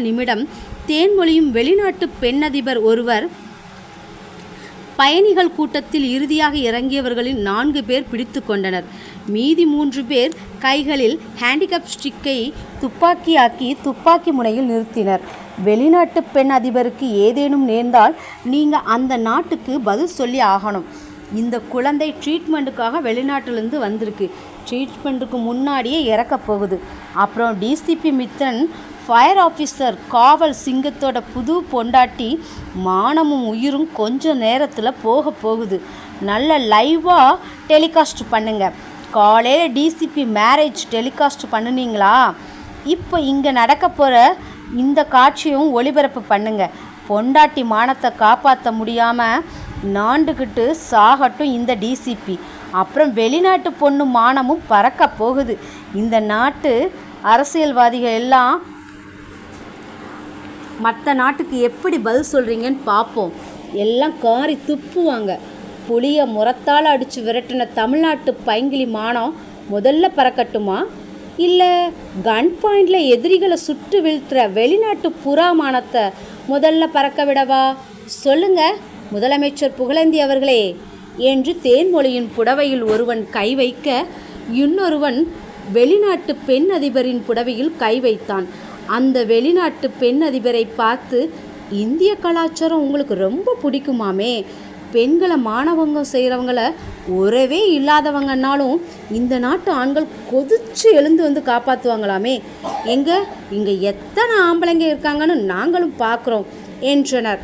நிமிடம் தேன்மொழியும் வெளிநாட்டு பெண்ணதிபர் ஒருவர் பயணிகள் கூட்டத்தில் இறுதியாக இறங்கியவர்களில் 4 பேர் பிடித்து கொண்டனர். மீதி 3 பேர் கைகளில் ஹேண்டிகேப் ஸ்டிக்கை துப்பாக்கியாக்கி துப்பாக்கி முனையில் நிறுத்தினர். வெளிநாட்டு பெண் அதிபருக்கு ஏதேனும் நேர்ந்தால் நீங்கள் அந்த நாட்டுக்கு பதில் சொல்லி ஆகணும். இந்த குழந்தை ட்ரீட்மெண்ட்டுக்காக வெளிநாட்டிலேருந்து வந்திருக்கு, ட்ரீட்மெண்ட்டுக்கு முன்னாடியே இறக்க போகுது. அப்புறம் டிசிபி மித்ரன் ஃபயர் ஆஃபீஸர் காவல் சிங்கத்தோட புது பொண்டாட்டி மானமும் உயிரும் கொஞ்ச நேரத்தில் போகுது. நல்ல லைவாக டெலிகாஸ்ட் பண்ணுங்க. காலையில் டிசிபி மேரேஜ் டெலிகாஸ்ட் பண்ணுனீங்களா? இப்போ இங்கே நடக்க போகிற இந்த காட்சியும் ஒளிபரப்பு பண்ணுங்க. பொண்டாட்டி மானத்தை காப்பாற்ற முடியாமல் நாண்டுக்கிட்டு சாகட்டும் இந்த டிசிபி. அப்புறம் வெளிநாட்டு பொண்ணு மானமும் பறக்க போகுது. இந்த நாட்டு அரசியல்வாதிகள் எல்லாம் மற்ற நாட்டுக்கு எப்படி பதில் சொல்கிறீங்கன்னு பார்ப்போம். எல்லாம் காரி துப்புவாங்க. புளியை முரத்தால் அடித்து விரட்டின தமிழ்நாட்டு பைங்கிலி மானம் முதல்ல பறக்கட்டுமா, இல்லை கன் பாயிண்டில் எதிரிகளை சுட்டு வீழ்த்துற வெளிநாட்டு புறா மானத்தை முதல்ல பறக்க விடவா? சொல்லுங்க முதலமைச்சர் புகழேந்தி அவர்களே என்று தேன்மொழியின் புடவையில் ஒருவன் கை வைக்க இன்னொருவன் வெளிநாட்டு பெண் அதிபரின் புடவையில் கை வைத்தான். அந்த வெளிநாட்டு பெண் அதிபரை பார்த்து, இந்திய கலாச்சாரம் உங்களுக்கு ரொம்ப பிடிக்குமாமே, பெண்களை மானவங்கம் செய்கிறவங்கள உறவே இல்லாதவங்கன்னாலும் இந்த நாட்டு ஆண்கள் கொதிச்சு எழுந்து வந்து காப்பாற்றுவாங்களாமே, இங்கே எத்தனை ஆம்பளைங்க இருக்காங்கன்னு நாங்களும் பார்க்குறோம் என்றனர்.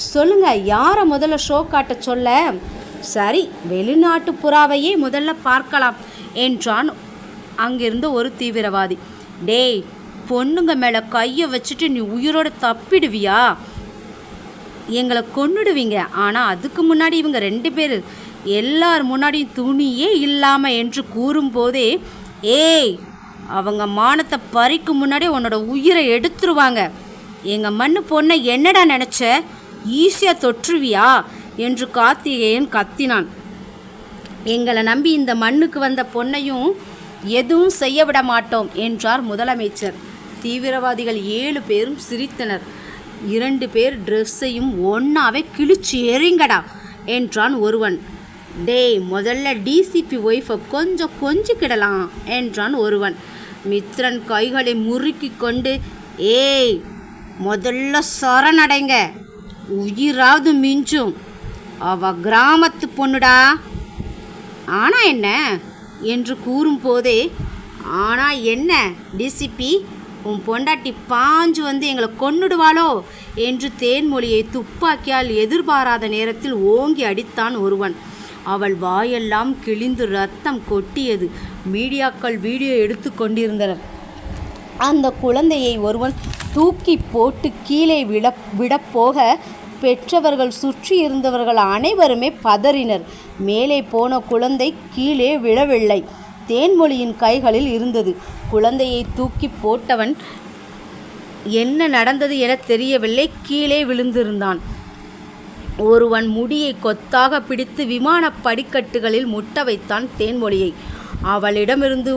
சொல்லுங்க, யாரை முதல்ல ஷோ காட்ட சொல்ல? சரி, வெளிநாட்டு புறாவையே முதல்ல பார்க்கலாம் என்றான் அங்கிருந்த ஒரு தீவிரவாதி. டேய், பொண்ணுங்க மேலே கையை வச்சுட்டு நீ உயிரோடு தப்பிடுவியா? எங்களை கொன்னுடுவீங்க. ஆனால் அதுக்கு முன்னாடி இவங்க 2 பேர் எல்லார் முன்னாடியும் துணியே இல்லாமல் என்று கூறும்போதே, ஏய், அவங்க மானத்தை பறிக்கும் முன்னாடி உன்னோட உயிரை எடுத்துருவாங்க. எங்கள் மண்ணு பொண்ணை என்னடா நினச்ச? ஈஸியாக தொற்றுவியா என்று கார்த்திகேயன் கத்தினான். எங்களை நம்பி இந்த மண்ணுக்கு வந்த பொண்ணையும் எதுவும் செய்ய விட மாட்டோம் என்றார் முதலமைச்சர். தீவிரவாதிகள் 7 பேரும் சிரித்தனர். 2 பேர் ட்ரெஸ்ஸையும் ஒன்றாவே கிழிச்சு எறிங்கடா என்றான் ஒருவன். டேய், முதல்ல டிசிபி ஒய்ஃபை கொஞ்சிக்கிடலாம் என்றான் ஒருவன். மித்ரன் கைகளை முறுக்கி கொண்டு, ஏய், முதல்ல சரணடைங்க, உயிராவது மிஞ்சும், அவ கிராமத்து பொண்ணுடா. ஆனா என்ன என்று கூறும்போதே, ஆனா என்ன டிசிபி, உன் பொண்டாட்டி பாஞ்சு வந்து எங்களை கொன்னுடுவாளோ என்று தேன்மொழியை துப்பாக்கியால் எதிர்பாராத நேரத்தில் ஓங்கி அடித்தான் ஒருவன். அவள் வாயெல்லாம் கிழிந்து ரத்தம் கொட்டியது. மீடியாக்கள் வீடியோ எடுத்து கொண்டிருந்தனர். அந்த குழந்தையை ஒருவன் தூக்கி போட்டு கீழே விடப்போக பெற்றவர்கள் சுற்றி இருந்தவர்கள் அனைவருமே பதறினர். மேலே போன குழந்தை கீழே விழவில்லை, தேன்மொழியின் கைகளில் இருந்தது. குழந்தையை தூக்கி போட்டவன் என்ன நடந்தது என தெரியவில்லை, கீழே விழுந்திருந்தான். ஒருவன் முடியை கொத்தாக பிடித்து விமான படிக்கட்டுகளில் முட்ட வைத்தான் தேன்மொழியை. அவளிடமிருந்து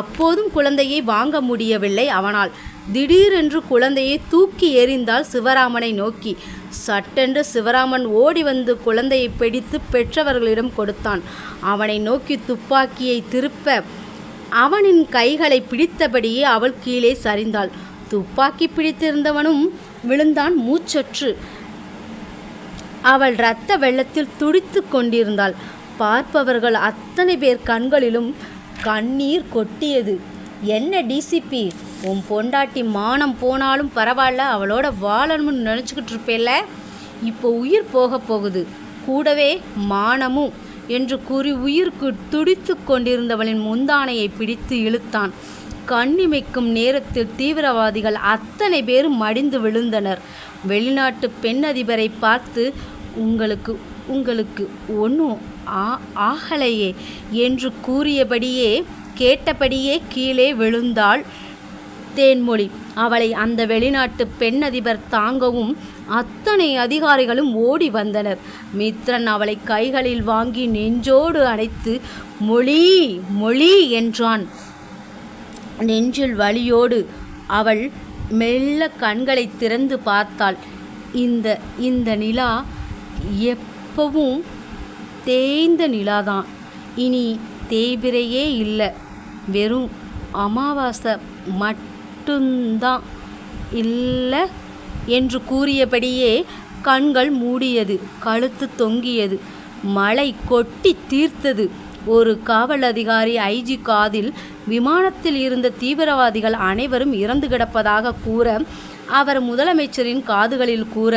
அப்போதும் குழந்தையை வாங்க முடியவில்லை அவனால். திடீரென்று குழந்தையை தூக்கி எறிந்தாள் சிவராமனை நோக்கி. சட்டென்று சிவராமன் ஓடி வந்து குழந்தையை பிடித்து பெற்றவர்களிடம் கொடுத்தான். அவனை நோக்கி துப்பாக்கியை திருப்ப அவனின் கைகளை பிடித்தபடியே அவள் கீழே சரிந்தாள். துப்பாக்கி பிடித்திருந்தவனும் விழுந்தான் மூச்சற்று. அவள் இரத்த வெள்ளத்தில் துடித்து கொண்டிருந்தாள். பார்ப்பவர்கள் அத்தனை பேர் கண்களிலும் கண்ணீர் கொட்டியது. என்ன டிசிபி, உன் பொண்டாட்டி மானம் போனாலும் பரவாயில்ல, அவளோட வாழணும்னு நினச்சிக்கிட்டு இருப்பேல்ல, இப்போ உயிர் போக போகுது, கூடவே மானமும் என்று கூறி உயிருக்கு துடித்து கொண்டிருந்தவளின் முந்தானையை பிடித்து இழுத்தான். கண்ணிமைக்கும் நேரத்தில் தீவிரவாதிகள் அத்தனை பேரும் மடிந்து விழுந்தனர். வெளிநாட்டு பெண் அதிபரை பார்த்து, உங்களுக்கு ஒன்றும் ஆகலையே என்று கூறியபடியே கேட்டபடியே கீழே விழுந்தாள் தேன்மொழி. அவளை அந்த வெளிநாட்டு பெண் அதிபர் தாங்கவும் அத்தனை அதிகாரிகளும் ஓடி வந்தனர். மித்ரன் அவளை கைகளில் வாங்கி நெஞ்சோடு அணைத்து மொழி மொழி என்றான். நெஞ்சில் வலியோடு அவள் மெல்ல கண்களை திறந்து பார்த்தாள். இந்த நிலா எப்பவும் தேய்ந்த நிலாதான், இனி தேய்பிரையே இல்லை, வெறும் அமாவாசை மட்டும்தான் இல்லை என்று கூறியபடியே கண்கள் மூடியது, கழுத்து தொங்கியது. மழை கொட்டி தீர்த்தது. ஒரு காவல் அதிகாரி ஐஜி காதில் விமானத்தில் இருந்த தீவிரவாதிகள் அனைவரும் இறந்து கிடப்பதாக கூற, அவர் முதலமைச்சரின் காதுகளில் கூற,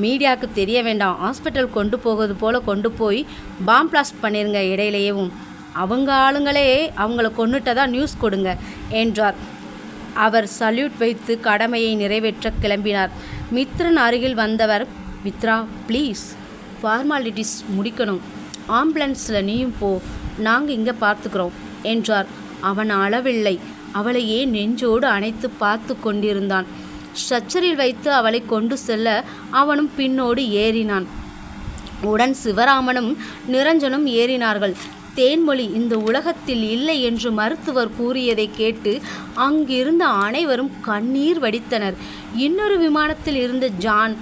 மீடியாவுக்கு தெரிய வேண்டாம், ஹாஸ்பிட்டல் கொண்டு போகிறது போல் கொண்டு போய் பாம் பிளாஸ்ட் பண்ணிருங்க, இடையிலேயும் அவங்க ஆளுங்களே அவங்கள கொன்னுட்டதா நியூஸ் கொடுங்க என்றார். அவர் சல்யூட் வைத்து கடமையை நிறைவேற்ற கிளம்பினார். மித்ரன் அருகில் வந்தவர், மித்ரா ப்ளீஸ், ஃபார்மாலிட்டிஸ் முடிக்கணும், ஆம்புலன்ஸில் நீயும் போ, நாங்கள் இங்கே பார்த்துக்கிறோம் என்றார். அவன் அளவில்லை, அவளையே நெஞ்சோடு அணைத்து பார்த்து கொண்டிருந்தான். ஸ்ட்ரெச்சரில் வைத்து அவளை கொண்டு செல்ல அவனும் பின்னோடு ஏறினான். உடன் சிவராமனும் நிரஞ்சனும் ஏறினார்கள். தேன்மொழி இந்த உலகத்தில் இல்லை என்று மருத்துவர் கூறியதை கேட்டு அங்கிருந்த அனைவரும் கண்ணீர் வடித்தனர். இன்னொரு விமானத்தில் இருந்த ஜான்,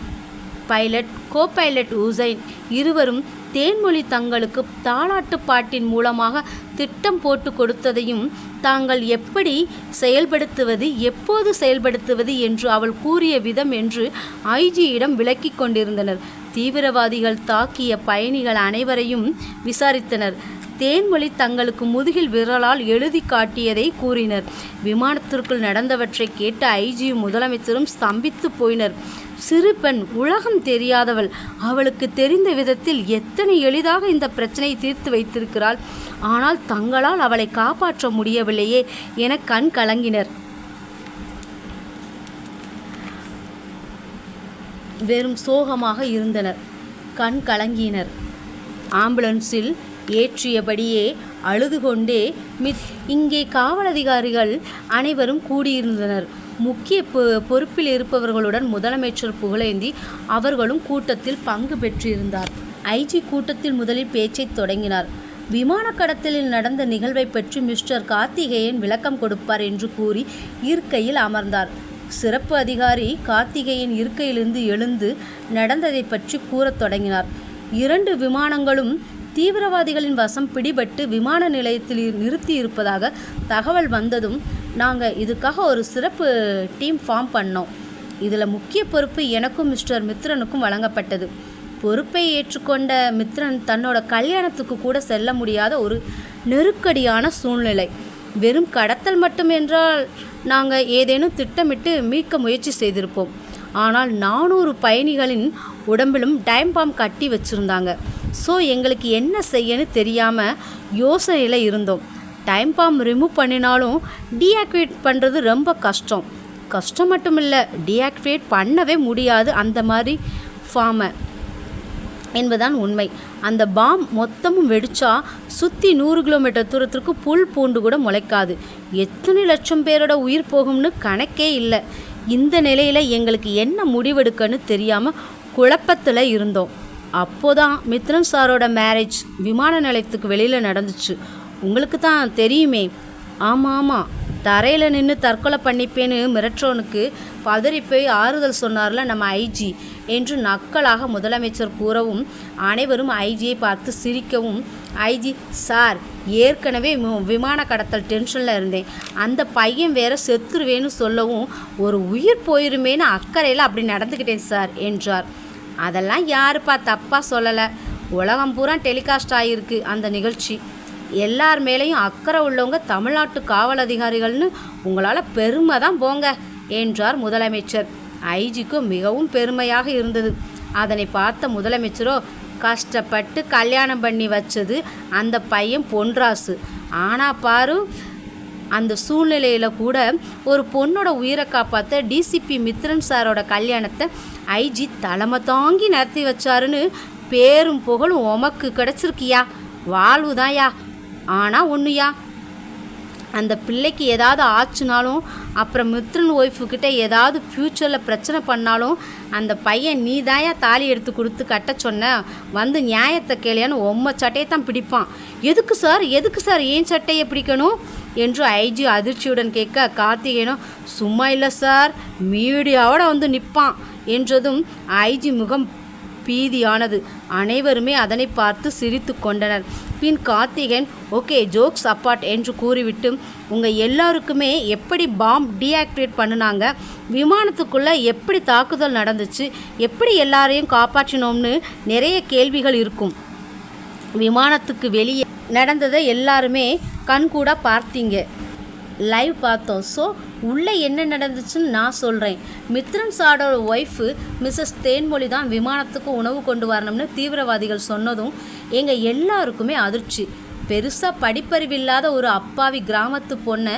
பைலட், கோபைலட் உசைன் இருவரும் தேன்மொழி தங்களுக்கு தாலாட்டு பாட்டின் மூலமாக திட்டம் போட்டு கொடுத்ததையும் தாங்கள் எப்படி செயல்படுத்துவது, எப்போது செயல்படுத்துவது என்று அவள் கூறிய விதம் என்று ஐஜியிடம் விளக்கி கொண்டிருந்தனர். தீவிரவாதிகள் தாக்கிய பயணிகள் அனைவரையும் விசாரித்தனர். தேன்மொழி தங்களுக்கு முதுகில் விரலால் எழுதி காட்டியதை கூறினர். விமானத்திற்குள் நடந்தவற்றை கேட்ட ஐஜியும் முதலமைச்சரும் ஸ்தம்பித்து போயினர். சிறு பெண், உலகம் தெரியாதவள், அவளுக்கு தெரிந்த விதத்தில் எத்தனை எளிதாக இந்த பிரச்சனையை தீர்த்து வைத்திருக்கிறாள். ஆனால் தங்களால் அவளை காப்பாற்ற முடியவில்லையே என கண் கலங்கினர். வெறும் சோகமாக இருந்தனர். கண் கலங்கினர். ஆம்புலன்ஸில் ஏற்றியபடியே அழுது கொண்டே இங்கே காவல் அதிகாரிகள் அனைவரும் கூடியிருந்தனர். முக்கிய பொறுப்பில் இருப்பவர்களுடன் முதலமைச்சர் புகழேந்தி அவர்களும் கூட்டத்தில் பங்கு பெற்றிருந்தார். ஐஜி கூட்டத்தில் முதலில் பேச்சை தொடங்கினார். விமான கடத்தலில் நடந்த நிகழ்வை பற்றி மிஸ்டர் கார்த்திகேயன் விளக்கம் கொடுப்பார் என்று கூறி இருக்கையில் அமர்ந்தார். சிறப்பு அதிகாரி கார்த்திகேயன் இருக்கையிலிருந்து எழுந்து நடந்ததை பற்றி கூறத் தொடங்கினார். 2 விமானங்களும் தீவிரவாதிகளின் வசம் பிடிபட்டு விமான நிலையத்தில் நிறுத்தி இருப்பதாக தகவல் வந்ததும் நாங்கள் இதுக்காக ஒரு சிறப்பு டீம் ஃபார்ம் பண்ணோம். இதில் முக்கிய பொறுப்பு எனக்கும் மிஸ்டர் மித்ரனுக்கும் வழங்கப்பட்டது. பொறுப்பை ஏற்றுக்கொண்ட மித்ரன் தன்னோட கல்யாணத்துக்கு கூட செல்ல முடியாத ஒரு நெருக்கடியான சூழ்நிலை. வெறும் கடத்தல் மட்டும் என்றால் நாங்கள் ஏதேனும் திட்டமிட்டு மீட்க முயற்சி செய்திருப்போம். ஆனால் 400 பயணிகளின் உடம்பிலும் டைம் பாம் கட்டி வச்சுருந்தாங்க. ஸோ எங்களுக்கு என்ன செய்யன்னு தெரியாமல் யோசனையில் இருந்தோம். டைம் பாம் ரிமூவ் பண்ணினாலும் டீஆக்டிவேட் பண்ணுறது ரொம்ப கஷ்டம் மட்டும் இல்லை, டீஆக்டிவேட் பண்ணவே முடியாது அந்த மாதிரி ஃபார்மை என்பதுதான் உண்மை. அந்த பாம் மொத்தமும் வெடிச்சா சுற்றி 100 கிலோமீட்டர் தூரத்திற்கு புல் பூண்டு கூட முளைக்காது. எத்தனை லட்சம் பேரோட உயிர் போகும்னு கணக்கே இல்லை. இந்த நிலையில் எங்களுக்கு என்ன முடிவெடுக்கன்னு தெரியாமல் குழப்பத்தில் இருந்தோம். அப்போதான் மித்ரன் சாரோட மேரேஜ் விமான நிலையத்துக்கு வெளியில் நடந்துச்சு. உங்களுக்கு தான் தெரியுமே. ஆமாம், தரையில் நின்று தற்கொலை பண்ணிப்பேன்னு மிரட்ரோனுக்கு பதறி போய் ஆறுதல் சொன்னார்ல நம்ம ஐஜி என்று நக்கலாக முதலமைச்சர் கூறவும் அனைவரும் ஐஜியை பார்த்து சிரிக்கவும், ஐஜி சார், ஏற்கனவே விமான கடத்தல் டென்ஷனில் இருந்தேன், அந்த பையன் வேற செத்துருவேன்னு சொல்லவும் ஒரு உயிர் போயிருமேன்னு அக்கறையில் அப்படி நடந்துக்கிட்டேன் சார் என்றார். அதெல்லாம் யாருப்பா தப்பாக சொல்லலை, உலகம் பூரா டெலிகாஸ்ட் ஆகியிருக்கு அந்த நிகழ்ச்சி. எல்லார் மேலேயும் அக்கறை உள்ளவங்க தமிழ்நாட்டு காவல் அதிகாரிகள்னு உங்களால் பெருமை தான் போங்க என்றார் முதலமைச்சர். ஐஜிக்கு மிகவும் பெருமையாக இருந்தது. அதனை பார்த்த முதலமைச்சரோ, கஷ்டப்பட்டு கல்யாணம் பண்ணி வச்சது அந்த பையன் பொன்ராசு. ஆனால் பாரு, அந்த சூழ்நிலையில் கூட ஒரு பொண்ணோட உயிரை காப்பாற்ற டிசிபி மித்ரன் சாரோட கல்யாணத்தை ஐஜி தலைமை தாங்கி நடத்தி வச்சாருன்னு பேரும் புகழும் உமக்கு கிடச்சிருக்கியா, வாழ்வுதான்யா. ஆனால் ஒன்றுயா, அந்த பிள்ளைக்கு ஏதாவது ஆச்சுனாலும் அப்புறம் மித்ரன் ஒய்ஃபுக்கிட்ட ஏதாவது ஃப்யூச்சரில் பிரச்சனை பண்ணாலும் அந்த பையன் நீ தாயா தாலி எடுத்து கொடுத்து கட்ட சொன்ன, வந்து நியாயத்தை கேளையான்னு உம்ம சட்டையை தான் பிடிப்பான். எதுக்கு சார் ஏன் சட்டையை பிடிக்கணும் என்று ஐஜி அதிர்ச்சியுடன் கேட்க, கார்த்திகேயனும் சும்மா இல்லை சார், மீடியாவோட வந்து நிற்பான் என்றதும் ஐஜி முகம் பீதியானது. அனைவருமே அதனை பார்த்து சிரித்து கொண்டனர். பின் கார்த்திகேயன் ஓகே, ஜோக்ஸ் அப்பார்ட் என்று கூறிவிட்டு, உங்கள் எல்லாருக்குமே எப்படி பாம் டீஆக்டிவேட் பண்ணினாங்க, விமானத்துக்குள்ளே எப்படி தாக்குதல் நடந்துச்சு, எப்படி எல்லாரையும் காப்பாற்றினோம்னு நிறைய கேள்விகள் இருக்கும். விமானத்துக்கு வெளியே நடந்ததை எல்லாருமே கண்கூட பார்த்தீங்க, லைவ் பார்த்தோம். ஸோ உள்ளே என்ன நடந்துச்சுன்னு நான் சொல்கிறேன். மித்ரன் சாரோட ஒய்ஃபு மிஸ்ஸஸ் தேன்மொழி தான் விமானத்துக்கு உணவு கொண்டு வரணும்னு தீவிரவாதிகள் சொன்னதும் எங்கள் எல்லாருக்குமே அதிர்ச்சி. பெருசாக படிப்பறிவில்லாத ஒரு அப்பாவி கிராமத்து பொண்ணை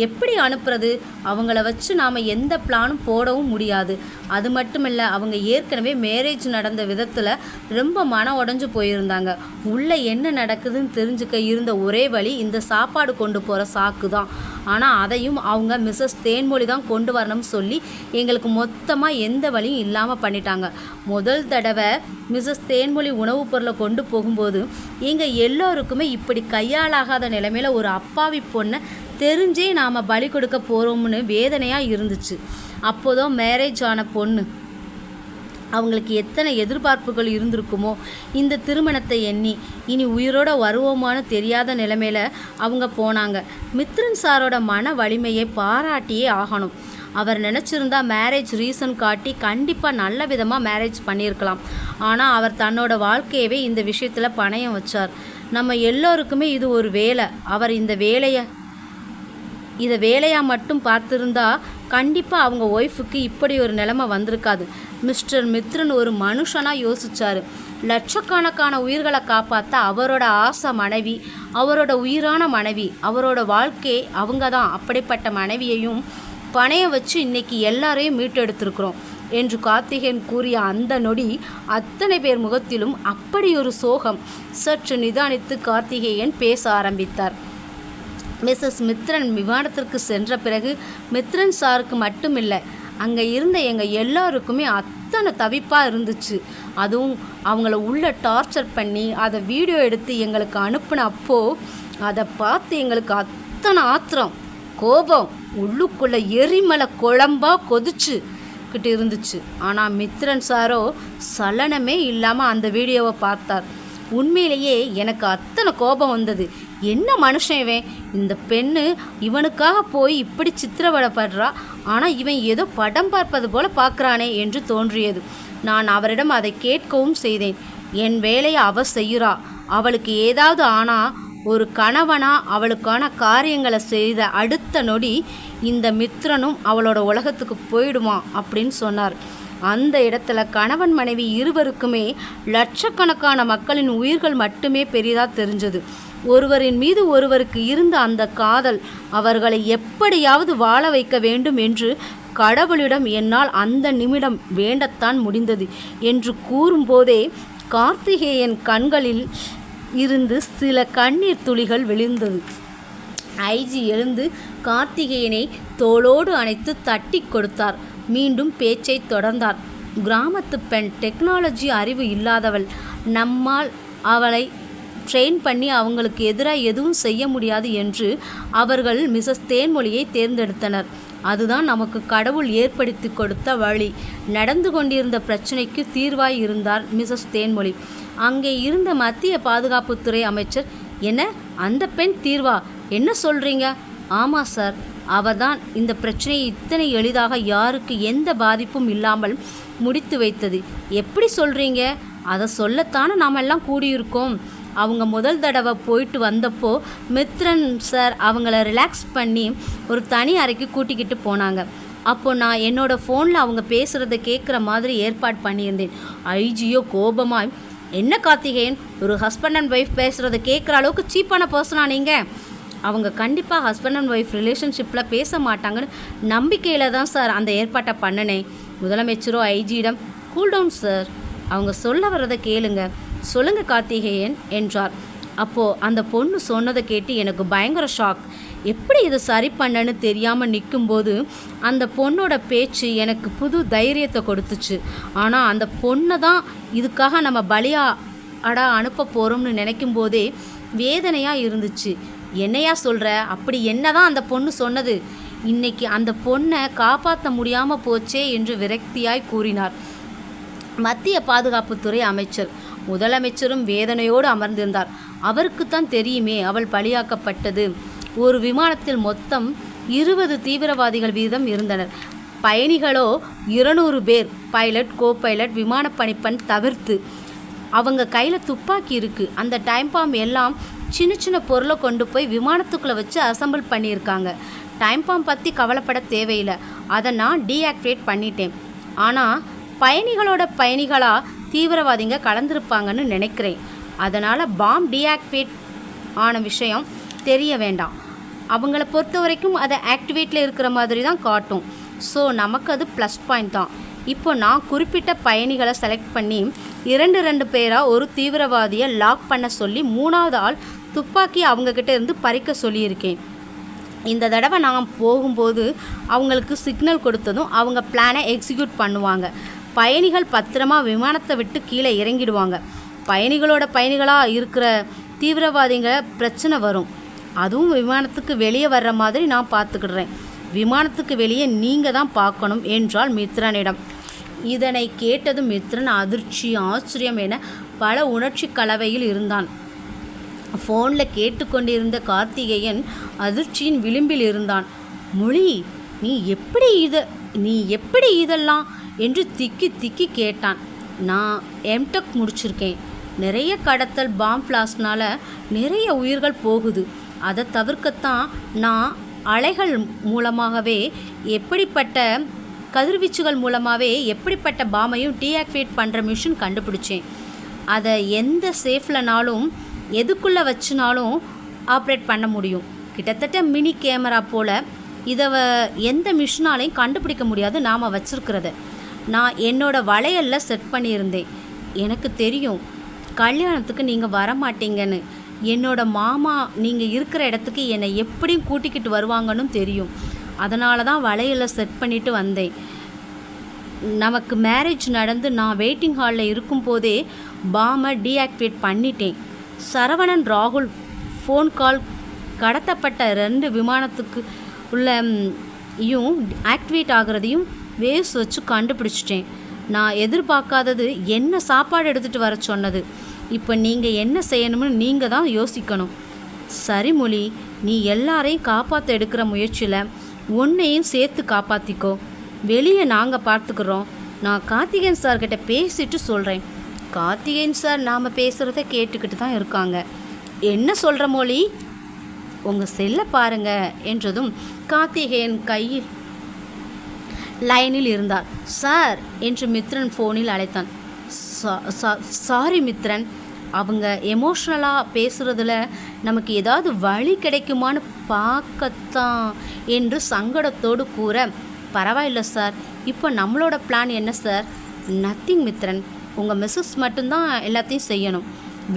எப்படி அனுப்புறது? அவங்கள வச்சு நாம் எந்த பிளானும் போடவும் முடியாது. அது மட்டும் இல்லை, அவங்க ஏற்கனவே மேரேஜ் நடந்த விதத்தில் ரொம்ப மன உடஞ்சு போயிருந்தாங்க. உள்ளே என்ன நடக்குதுன்னு தெரிஞ்சுக்க இருந்த ஒரே வழி இந்த சாப்பாடு கொண்டு போகிற சாக்கு தான். ஆனால் அதையும் அவங்க மிஸ்ஸஸ் தேன்மொழி தான் கொண்டு வரணும்னு சொல்லி எங்களுக்கு மொத்தமாக எந்த வழியும் இல்லாமல் பண்ணிட்டாங்க. முதல் தடவை மிஸ்ஸஸ் தேன்மொழி உணவுப் பொருளை கொண்டு போகும்போது எங்கள் எல்லோருக்குமே இப்படி கையாளாகாத நிலைமையில் ஒரு அப்பாவி பொண்ணை தெரிஞ்சே நாம் பலி கொடுக்க போகிறோம்னு வேதனையாக இருந்துச்சு. அப்போதான் மேரேஜ் ஆன பொண்ணு அவங்களுக்கு எத்தனை எதிர்பார்ப்புகள் இருந்திருக்குமோ இந்த திருமணத்தை எண்ணி. இனி உயிரோட வருவோமான்னு தெரியாத நிலைமையில அவங்க போனாங்க. மித்ரன் சாரோட மன வலிமையை பாராட்டியே ஆகணும். அவர் நினச்சிருந்தா மேரேஜ் ரீசன் காட்டி கண்டிப்பாக நல்ல விதமாக மேரேஜ் பண்ணியிருக்கலாம். ஆனால் அவர் தன்னோட வாழ்க்கையவே இந்த விஷயத்தில் பணயம் வச்சார். நம்ம எல்லோருக்குமே இது ஒரு வேலை. அவர் இதை வேலையாக மட்டும் பார்த்துருந்தா கண்டிப்பாக அவங்க ஒய்ஃபுக்கு இப்படி ஒரு நிலைமை வந்திருக்காது. மிஸ்டர் மித்ரன் ஒரு மனுஷனாக யோசித்தார். லட்சக்கணக்கான உயிர்களை காப்பாற்ற அவரோட ஆசை மனைவி, அவரோட உயிரான மனைவி, அவரோட வாழ்க்கை அவங்க தான். அப்படிப்பட்ட மனைவியையும் பணையம் வச்சு இன்றைக்கி எல்லாரையும் மீட்டெடுத்திருக்கிறோம் என்று கார்த்திகேயன் கூறிய அந்த நொடி அத்தனை பேர் முகத்திலும் அப்படி ஒரு சோகம். சற்று நிதானித்து கார்த்திகேயன் பேச ஆரம்பித்தார். மிஸ்ஸஸ் மித்ரன் விமானத்திற்கு சென்ற பிறகு மித்ரன் சாருக்கு மட்டுமில்லை, அங்கே இருந்த எங்கள் எல்லாருக்குமே அத்தனை தவிப்பாக இருந்துச்சு. அதுவும் அவங்கள உள்ள டார்ச்சர் பண்ணி அதை வீடியோ எடுத்து எங்களுக்கு அனுப்பின அப்போது அதை பார்த்து எங்களுக்கு அத்தனை ஆத்திரம், கோபம், உள்ளுக்குள்ளே எரிமலை குழம்பாக கொதிச்சுக்கிட்டு இருந்துச்சு. ஆனால் மித்ரன் சாரோ சலனமே இல்லாமல் அந்த வீடியோவை பார்த்தார். உண்மையிலேயே எனக்கு அத்தனை கோபம் வந்தது. என்ன மனுஷன் இவன், இந்த பெண்ணு இவனுக்காக போய் இப்படி சித்திரவதைப்படுறா, ஆனால் இவன் ஏதோ படம் பார்ப்பது போல பார்க்குறானே என்று தோன்றியது. நான் அவரிடம் அதை கேட்கவும் செய்தேன். என் வேலையை அவ செய்கிறா, அவளுக்கு ஏதாவது ஆனால் ஒரு கணவனா அவளுக்கான காரியங்களை செய்த அடுத்த நொடி இந்த மித்ரனும் அவளோட உலகத்துக்கு போயிடுமா அப்படின்னு சொன்னார். அந்த இடத்துல கணவன் மனைவி இருவருக்குமே லட்சக்கணக்கான மக்களின் உயிர்கள் மட்டுமே பெரிதாக தெரிஞ்சது. ஒருவரின் மீது ஒருவருக்கு இருந்த அந்த காதல் அவர்களை எப்படியாவது வாழ வைக்க வேண்டும் என்று கடவுளிடம் என்னால் அந்த நிமிடம் வேண்டத்தான் முடிந்தது என்று கூறும்போதே கார்த்திகேயன் கண்களில் இருந்து சில கண்ணீர் துளிகள் விழுந்தது. ஐஜி எழுந்து கார்த்திகேயனை தோளோடு அணைத்து தட்டி கொடுத்தார். மீண்டும் பேச்சை தொடர்ந்தார். கிராமத்து பெண், டெக்னாலஜி அறிவு இல்லாதவள். நம்மால் அவளை ட்ரெயின் பண்ணி அவங்களுக்கு எதிராக எதுவும் செய்ய முடியாது என்று அவர்கள் மிஸ்ஸஸ் தேன்மொழியை தேர்ந்தெடுத்தனர். அதுதான் நமக்கு கடவுள் ஏற்படுத்தி கொடுத்த வழி. நடந்து கொண்டிருந்த பிரச்சனைக்கு தீர்வாய் இருந்தார் மிஸ்ஸஸ் தேன்மொழி. அங்கே இருந்த மத்திய பாதுகாப்புத்துறை அமைச்சர், என்ன அந்த பெண் தீர்வா, என்ன சொல்கிறீங்க? ஆமாம் சார், அவர்தான் இந்த பிரச்சனையை இத்தனை எளிதாக யாருக்கு எந்த பாதிப்பும் இல்லாமல் முடித்து வைத்தது. எப்படி சொல்கிறீங்க? அதை சொல்லத்தானே நாம் எல்லாம் கூடியிருக்கோம். அவங்க முதல் தடவை போயிட்டு வந்தப்போ மித்ரன் சார் அவங்கள ரிலாக்ஸ் பண்ணி ஒரு தனி அறைக்கு கூட்டிக்கிட்டு போனாங்க. அப்போது நான் என்னோடய ஃபோனில் அவங்க பேசுகிறத கேட்குற மாதிரி ஏற்பாடு பண்ணியிருந்தேன். ஐஜியோ கோபமாய், என்ன கார்த்திகேயன், ஒரு ஹஸ்பண்ட் அண்ட் ஒய்ஃப் பேசுகிறத கேட்குற அளவுக்கு சீப்பான பர்சனா நீங்கள்? அவங்க கண்டிப்பாக ஹஸ்பண்ட் அண்ட் ஒய்ஃப் ரிலேஷன்ஷிப்பில் பேச மாட்டாங்கன்னு நம்பிக்கையில் தான் சார் அந்த ஏற்பாட்டை பண்ணினேன். முதலமைச்சரோ ஐஜியிடம், கூல்டவுன் சார், அவங்க சொல்ல வர்றதை கேளுங்க, சொல்லுங்கள் கார்த்திகேயன் என்றார். அப்போது அந்த பொண்ணு சொன்னதை கேட்டு எனக்கு பயங்கர ஷாக். எப்படி இதை சரி பண்ணன்னு தெரியாமல் நிற்கும்போது அந்த பொண்ணோட பேச்சு எனக்கு புது தைரியத்தை கொடுத்துச்சு. ஆனால் அந்த பொண்ணை தான் இதுக்காக நம்ம பலியாடா அனுப்ப போகிறோம்னு நினைக்கும் போதே வேதனையாக இருந்துச்சு. என்னையா சொல்கிற? அப்படி என்ன தான் அந்த பொண்ணு சொன்னது? இன்னைக்கு அந்த பொண்ணை காப்பாற்ற முடியாமல் போச்சே என்று விரக்தியாய் கூறினார் மத்திய பாதுகாப்புத்துறை அமைச்சர். முதலமைச்சரும் வேதனையோடு அமர்ந்திருந்தார். அவருக்குத்தான் தெரியுமே அவள் பலியாக்கப்பட்டது. ஒரு விமானத்தில் மொத்தம் 20 தீவிரவாதிகள் வீதம் இருந்தனர். பயணிகளோ 200 பேர், பைலட், கோபைலட், விமான பணிப்பெண் தவிர்த்து. அவங்க கையில் துப்பாக்கி இருக்குது. அந்த டைம் பாம் எல்லாம் சின்ன சின்ன பொருளை கொண்டு போய் விமானத்துக்குள்ளே வச்சு அசம்பிள் பண்ணியிருக்காங்க. டைம் பாம் பற்றி கவலைப்பட தேவையில்லை, அதை நான் டீஆக்டிவேட் பண்ணிட்டேன். ஆனால் பயணிகளாக தீவிரவாதிங்க கலந்துருப்பாங்கன்னு நினைக்கிறேன். அதனால் பாம் டீஆக்டிவேட் ஆன விஷயம் தெரிய வேண்டாம். அவங்கள பொறுத்த வரைக்கும் அதை ஆக்டிவேட்டில் இருக்கிற மாதிரி தான் காட்டும். ஸோ நமக்கு அது ப்ளஸ் பாயிண்ட் தான். இப்போ நான் குறிப்பிட்ட பயணிகளை செலக்ட் பண்ணி 2 பேராக ஒரு தீவிரவாதியை லாக் பண்ண சொல்லி 3வது ஆள் துப்பாக்கி அவங்கக்கிட்ட இருந்து பறிக்க சொல்லியிருக்கேன். இந்த தடவை நான் போகும்போது அவங்களுக்கு சிக்னல் கொடுத்ததும் அவங்க பிளானை எக்ஸிக்யூட் பண்ணுவாங்க. பயணிகள் பத்திரமா விமானத்தை விட்டு கீழே இறங்கிடுவாங்க. பயணிகளாக இருக்கிற தீவிரவாதிங்க பிரச்சனை வரும். அதுவும் விமானத்துக்கு வெளியே வர்ற மாதிரி நான் பார்த்துக்கிடுறேன். விமானத்துக்கு வெளியே நீங்கள் தான் பார்க்கணும் என்றால் மித்ரனிடம். இதனை கேட்டதும் மித்ரன் அதிர்ச்சி, ஆச்சரியம் என பல உணர்ச்சி கலவையில் இருந்தான். ஃபோனில் கேட்டுக்கொண்டிருந்த கார்த்திகேயன் அதிர்ச்சியின் விளிம்பில் இருந்தான். மொழி, நீ எப்படி இதெல்லாம் என்று திக்கி திக்கி கேட்டான். நான் எம்டெக் முடிச்சிருக்கேன். நிறைய கடத்தல், பாம் பிளாஸ்ட்னால் நிறைய உயிர்கள் போகுது. அதை தவிர்க்கத்தான் நான் அலைகள் மூலமாகவே கதிர்வீச்சுகள் மூலமாகவே எப்படிப்பட்ட பாமையும் டீஆக்டிவேட் பண்ணுற மிஷின் கண்டுபிடிச்சேன். அதை எந்த சேஃப்லனாலும் எதுக்குள்ளே வச்சுனாலும் ஆப்ரேட் பண்ண முடியும். கிட்டத்தட்ட மினி கேமரா போல். இதை எந்த மிஷினாலையும் கண்டுபிடிக்க முடியாது நாம் வச்சுருக்கிறத. நான் என்னோடய வளையலில் செட் பண்ணியிருந்தேன். எனக்கு தெரியும் கல்யாணத்துக்கு நீங்கள் வரமாட்டீங்கன்னு. என்னோடய மாமா நீங்கள் இருக்கிற இடத்துக்கு என்னை எப்படியும் கூட்டிக்கிட்டு வருவாங்கன்னு தெரியும். அதனால தான் வளையலில் செட் பண்ணிவிட்டு வந்தேன். நமக்கு மேரேஜ் நடந்து நான் வெயிட்டிங் ஹாலில் இருக்கும்போதே பாமை டீஆக்டிவேட் பண்ணிட்டேன். சரவணன் ராகுல் ஃபோன் கால் கடத்தப்பட்ட 2 விமானத்துக்கு உள்ளயும் ஆக்டிவேட் ஆகிறதையும் வேவ்ஸ் வச்சு கண்டுபிடிச்சிட்டேன். நான் எதிர்பார்க்காதது என்ன சாப்பாடு எடுத்துகிட்டு வர சொன்னது. இப்போ நீங்கள் என்ன செய்யணும்னு நீங்கள் தான் யோசிக்கணும். சரி மொழி, நீ எல்லாரையும் காப்பாற்ற எடுக்கிற முயற்சியில் உன்னையும் சேர்த்து காப்பாற்றிக்கோ. வெளியே நாங்கள் பார்த்துக்குறோம். நான் கார்த்திகேயன் சார்கிட்ட பேசிட்டு சொல்கிறேன். கார்த்திகேயன் சார் நாம் பேசுகிறத கேட்டுக்கிட்டு தான் இருக்காங்க. என்ன சொல்கிற மொழி? உங்கள் செல்லை பாருங்க என்றதும் கார்த்திகேயன் கையில் லைனில் இருந்தார். சார் என்று மித்ரன் ஃபோனில் அழைத்தான். சாரி மித்ரன், அவங்க எமோஷ்னலாக பேசுகிறதுல நமக்கு ஏதாவது வழி கிடைக்குமான்னு பார்க்கத்தான் என்று சங்கடத்தோடு கூற, பரவாயில்ல சார், இப்போ நம்மளோட பிளான் என்ன சார்? நத்திங் மித்ரன், உங்கள் மிஸ்ஸஸ் மட்டும்தான் எல்லாத்தையும் செய்யணும்.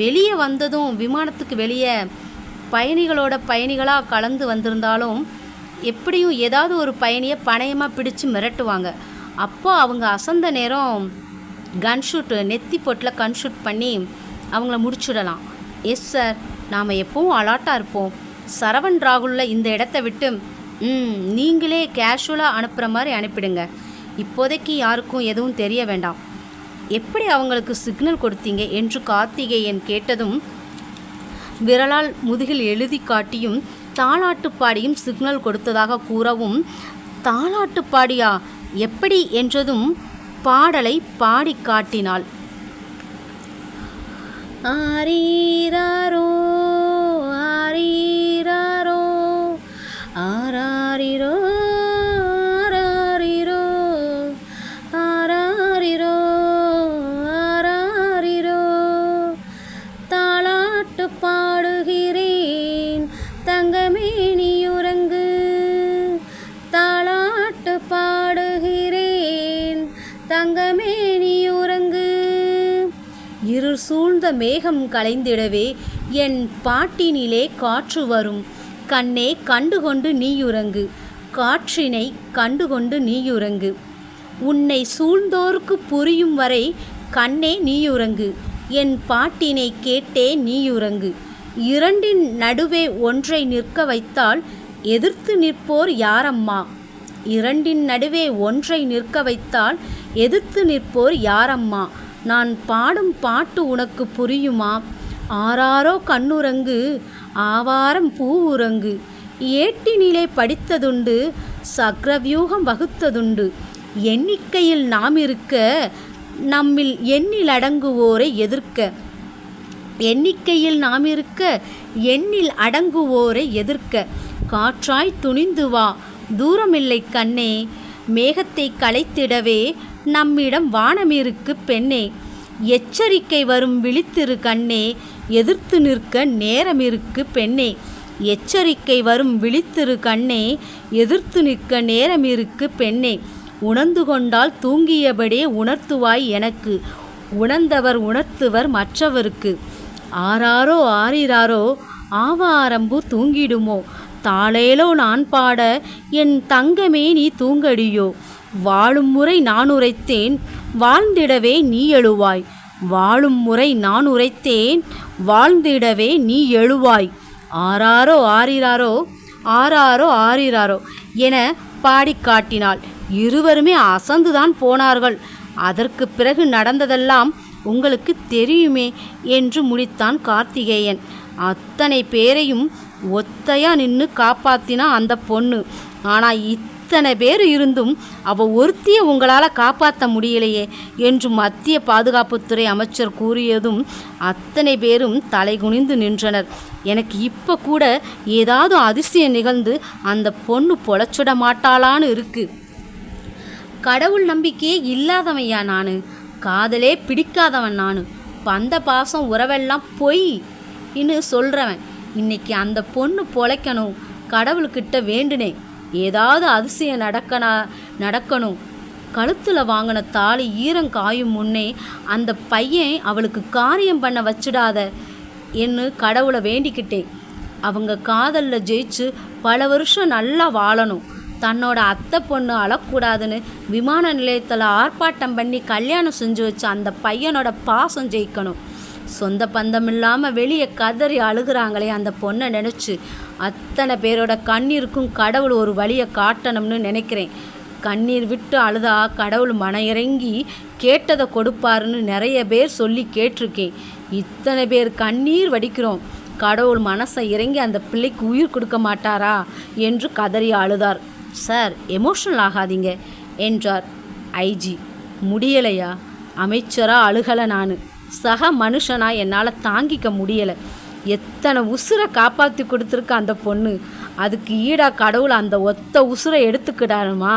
வெளியே வந்ததும் விமானத்துக்கு வெளியே பயணிகளாக கலந்து வந்திருந்தாலும் எப்படியும் ஏதாவது ஒரு பயணியை பணயமாக பிடிச்சு மிரட்டுவாங்க. அப்போ அவங்க அசந்த நேரம் நெத்தி பொட்டில் கன்ஷூட் பண்ணி அவங்கள முடிச்சுடலாம். எஸ் சார், நாம் எப்போவும் அலாட்டாக இருப்போம். சரவண் ராகுலில் இந்த இடத்த விட்டு நீங்களே கேஷுவலாக அனுப்புகிற மாதிரி அனுப்பிடுங்க. இப்போதைக்கு யாருக்கும் எதுவும் தெரிய வேண்டாம். எப்படி அவங்களுக்கு சிக்னல் கொடுத்தீங்க என்று கார்த்திகேயன் கேட்டதும் விரலால் முதுகில் எழுதி காட்டியும் தாலாட்டு பாடியும் சிக்னல் கொடுத்ததாக கூறவும், தாலாட்டு பாடியா எப்படி என்றதும் பாடலை பாடி காட்டினாள். ஆரீராரோ ஆரீராரோ ஆராரிரோ ஆராரிரோ ஆராரிரோ ஆராரிரோ தாலாட்டு பாடுகிறேன் தங்கமே நீ உறங்கு, தாலாட்டு பாடுகிறேன் தங்கமே நீ உறங்கு. இருள் சூழ்ந்த மேகம் கலைந்திடவே என் பாட்டினிலே காற்று வரும். கண்ணே கண்டுகொண்டு நீயுறங்கு, காற்றினை கண்டுகொண்டு நீயுறங்கு. உன்னை சூழ்ந்தோர்க்கு புரியும் வரை கண்ணே நீயுறங்கு, என் பாட்டினை கேட்டே நீயுறங்கு. இரண்டின் நடுவே ஒன்றை நிற்க வைத்தால் எதிர்த்து நிற்போர் யாரம்மா? இரண்டின் நடுவே ஒன்றை நிற்க வைத்தால் எதிர்த்து நிற்போர் யாரம்மா? நான் பாடும் பாட்டு உனக்கு புரியுமா? ஆராரோ கண்ணுறங்கு ஆவாரம் பூவுறங்கு. ஏட்டினிலே படித்ததுண்டு சக்ரவியூகம் வகுத்ததுண்டு. எண்ணிக்கையில் நாம் இருக்க நம்மில் எண்ணில் அடங்குவோரை எதிர்க்க. எண்ணிக்கையில் நாம் இருக்க எண்ணில் அடங்குவோரை எதிர்க்க. காற்றாய் துணிந்து வா, தூரமில்லை கண்ணே. மேகத்தை களைத்திடவே நம்மிடம் வானமிருக்கு பெண்ணே. எச்சரிக்கை வரும் விழித்திரு கண்ணே, எதிர்த்து நிற்க நேரமிருக்கு பெண்ணே. எச்சரிக்கை வரும் விழித்திரு கண்ணே, எதிர்த்து நிற்க நேரமிருக்கு பெண்ணே. உணர்ந்து கொண்டால் தூங்கியபடியே உணர்த்துவாய் எனக்கு, உணர்ந்தவர் உணர்த்துவர் மற்றவருக்கு. ஆராரோ ஆரிராரோ ஆவாரம்பு தூங்கிடுமோ, தாளேலோ நான் பாட என் தங்கமே நீ தூங்கடியோ. வாழும் முறை நான் உரைத்தேன் வாழ்ந்திடவே நீ எழுவாய், வாழும் முறை நான் உரைத்தேன் வாழ்ந்திடவே நீ எழுவாய். ஆராரோ ஆரிராரோ ஆராரோ ஆரிராரோ என பாடி காட்டினாள். இருவருமே அசந்துதான் போனார்கள். அதற்கு பிறகு நடந்ததெல்லாம் உங்களுக்கு தெரியுமே என்று முடித்தான் கார்த்திகேயன். அத்தனை பேரையும் ஒத்தையா நின்று காப்பாத்தினா அந்த பொண்ணு. ஆனால் இத்தனை பேர் இருந்தும் அவள் ஒருத்தியை உங்களால் காப்பாற்ற முடியலையே என்று மத்திய பாதுகாப்புத்துறை அமைச்சர் கூறியதும் அத்தனை பேரும் தலைகுனிந்து நின்றனர். எனக்கு இப்போ கூட ஏதாவது அதிசயம் நிகழ்ந்து அந்த பொண்ணு பொழைச்சிட மாட்டாளான்னு இருக்கு. கடவுள் நம்பிக்கையே இல்லாதவையா நான், காதலே பிடிக்காதவன் நான், பந்த பாசம் உறவெல்லாம் பொய் இன்னு சொல்கிறவன். இன்னைக்கு அந்த பொண்ணு பொழைக்கணும், கடவுள்கிட்ட வேண்டுனேன், ஏதாவது அதிசயம் நடக்கணும். கழுத்தில் வாங்கின தாலி ஈரங்காயும் முன்னே அந்த பையன் அவளுக்கு காரியம் பண்ண வச்சிடாத என்று கடவுளை வேண்டிக்கிட்டேன். அவங்க காதலில் ஜெயிச்சு பல வருஷம் நல்லா வாழணும். தன்னோட அத்தை பொண்ணு அழக்கூடாதுன்னு விமான நிலையத்தில் ஆர்ப்பாட்டம் பண்ணி கல்யாணம் செஞ்சு வச்ச அந்த பையனோட பாசம் ஜெயிக்கணும். சொந்த பந்தம் இல்லாமல் வெளியே கதறி அழுகிறாங்களே அந்த பொண்ணை நினச்சி அத்தனை பேரோட கண்ணீருக்கும் கடவுள் ஒரு வழியை காட்டணும்னு நினைக்கிறேன். கண்ணீர் விட்டு அழுதா கடவுள் மன இறங்கி கேட்டதை கொடுப்பாருன்னு நிறைய பேர் சொல்லி கேட்டிருக்கேன். இத்தனை பேர் கண்ணீர் வடிக்கிறோம், கடவுள் மனசை இறங்கி அந்த பிள்ளைக்கு உயிர் கொடுக்க மாட்டாரா என்று கதறி அழுதார். சார், எமோஷனல் ஆகாதீங்க என்றார் ஐஜி. முடியலையா? அமைச்சராக அழுகலை, நான் சக மனுஷனா என்னால் தாங்கிக்க முடியலை. எத்தனை உசுரை காப்பாற்றி கொடுத்துருக்க அந்த பொண்ணு, அதுக்கு ஈடாக கடவுள் அந்த ஒத்த உசுரை எடுத்துக்கிடாருமா?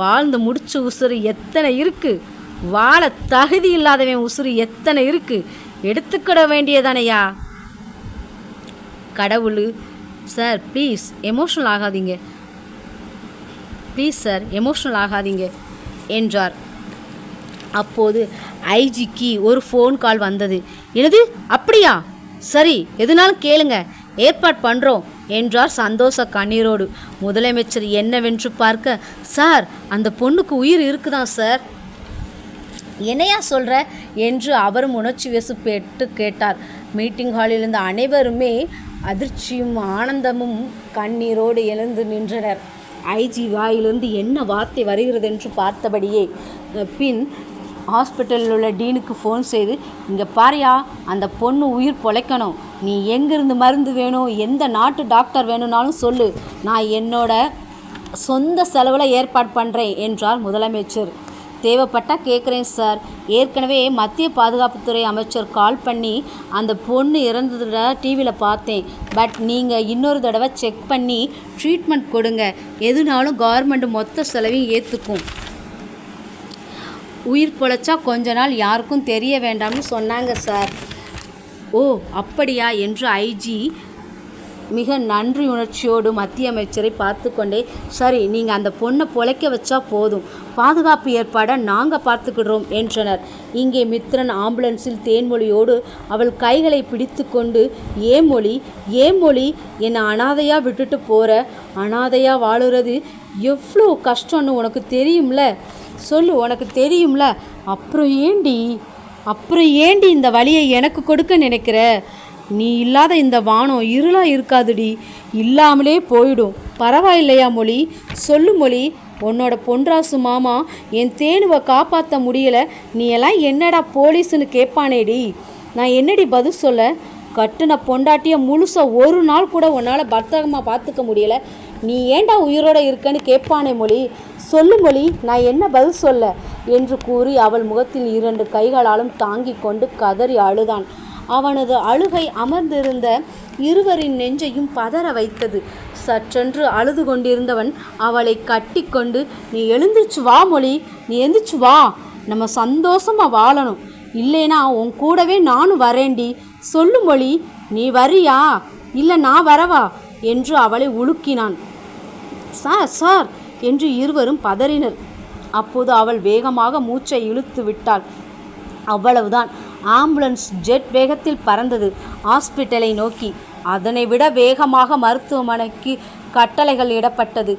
வாழ்ந்து முடிச்ச உசுறு எத்தனை இருக்குது, வாழ தகுதி இல்லாதவன் உசுறு எத்தனை இருக்குது, எடுத்துக்கிட வேண்டியதானையா கடவுள். சார் ப்ளீஸ் எமோஷனல் ஆகாதீங்க, ப்ளீஸ் சார் எமோஷனல் ஆகாதீங்க என்றார். அப்போது ஐஜிக்கு ஒரு ஃபோன் கால் வந்தது. என்னது, அப்படியா? சரி, எதுனாலும் கேளுங்க, ஏற்பாடு பண்ணுறோம் என்றார் சந்தோஷ கண்ணீரோடு. முதலமைச்சர் என்னவென்று பார்க்க, சார் அந்த பொண்ணுக்கு உயிர் இருக்குதான் சார். என்னையா சொல்கிற என்று அவரும் உணர்ச்சி வசப்பட்டு கேட்டார். மீட்டிங் ஹாலில் இருந்த அனைவருமே அதிர்ச்சியும் ஆனந்தமும் கண்ணீரோடு எழுந்து நின்றனர். ஐஜி வாயிலிருந்து என்ன வார்த்தை வருகிறது என்று பார்த்தபடியே பின் ஹாஸ்பிட்டலில் உள்ள டீனுக்கு ஃபோன் செய்து, இங்கே பாரியா, அந்த பொண்ணு உயிர் பொழைக்கணும், நீ எங்கேருந்து மருந்து வேணும், எந்த நாட்டு டாக்டர் வேணும்னாலும் சொல்லு, நான் என்னோட சொந்த செலவில் ஏற்பாடு பண்ணுறேன் என்றார் முதலமைச்சர். தேவைப்பட்டால் கேட்குறேன் சார். ஏற்கனவே மத்திய பாதுகாப்புத்துறை அமைச்சர் கால் பண்ணி அந்த பொண்ணு இறந்ததை டிவியில் பார்த்தேன். பட் நீங்கள் இன்னொரு தடவை செக் பண்ணி ட்ரீட்மெண்ட் கொடுங்க, எதுனாலும் கவர்மெண்ட் மொத்த செலவையும் ஏற்றுக்கும். உயிர் பொழைச்சா கொஞ்ச நாள் யாருக்கும் தெரிய வேண்டாம்னு சொன்னாங்க சார். ஓ அப்படியா என்று ஐஜி மிக நன்றி உணர்ச்சியோடு மத்திய அமைச்சரை பார்த்து கொண்டே, சரி நீங்கள் அந்த பொண்ணை பொழைக்க வச்சா போதும், பாதுகாப்பு ஏற்பாடை நாங்கள் பார்த்துக்கிடுறோம் என்றனர். இங்கே மித்ரன் ஆம்புலன்ஸில் தேன்மொழியோடு அவள் கைகளை பிடித்து கொண்டு, ஏன் மொழி என்னை அனாதையாக விட்டுட்டு போகிற, அனாதையாக வாழுறது எவ்வளோ கஷ்டம்னு உனக்கு தெரியும்ல, சொல்லு, உனக்கு தெரியும்ல, அப்புறம் ஏண்டி இந்த வழியை எனக்கு கொடுக்க நினைக்கிற? நீ இல்லாத இந்த வானம் இருளாக இருக்காதுடி, இல்லாமலே போயிடும். பரவாயில்லையா மொழி, சொல்லு மொழி, உன்னோட பொன்ராசு மாமா என் தேனுவை காப்பாற்ற முடியலை, நீ எல்லாம் என்னடா போலீஸுன்னு கேட்பானேடி. நான் என்னடி பதில் சொல்ல? கட்டுன பொண்டாட்டியை முழுசாக ஒரு நாள் கூட உன்னால் பத்திரமாக பார்த்துக்க முடியலை, நீ ஏண்டா உயிரோடு இருக்கன்னு கேட்பானே மொழி, சொல்லு மொழி, நான் என்ன பதில் சொல்ல என்று கூறி அவள் முகத்தில் 2 கைகளாலும் தாங்கி கொண்டு கதறி அழுதான். அவனது அழுகை அமர்ந்திருந்த இருவரின் நெஞ்சையும் பதற வைத்தது. சற்றென்று அழுது கொண்டிருந்தவன் அவளை கட்டி கொண்டு, நீ எழுந்திரிச்சு வா மொழி, நீ எழுந்திரிச்சு வா, நம்ம சந்தோஷமாக வாழணும், இல்லைனா உன் கூடவே நானும் வரேண்டி, சொல்லு மொழி, நீ வரியா இல்லை நான் வரவா என்று அவளை உலுக்கினான். சார் என்று இருவரும் பதறினர். அப்போது அவள் வேகமாக மூச்சை இழுத்து விட்டாள். அவ்வளவுதான். ஆம்புலன்ஸ் ஜெட் வேகத்தில் பறந்தது ஹாஸ்பிட்டலை நோக்கி. அதனை விட வேகமாக மருத்துவமனைக்கு கட்டளைகள் இடப்பட்டது.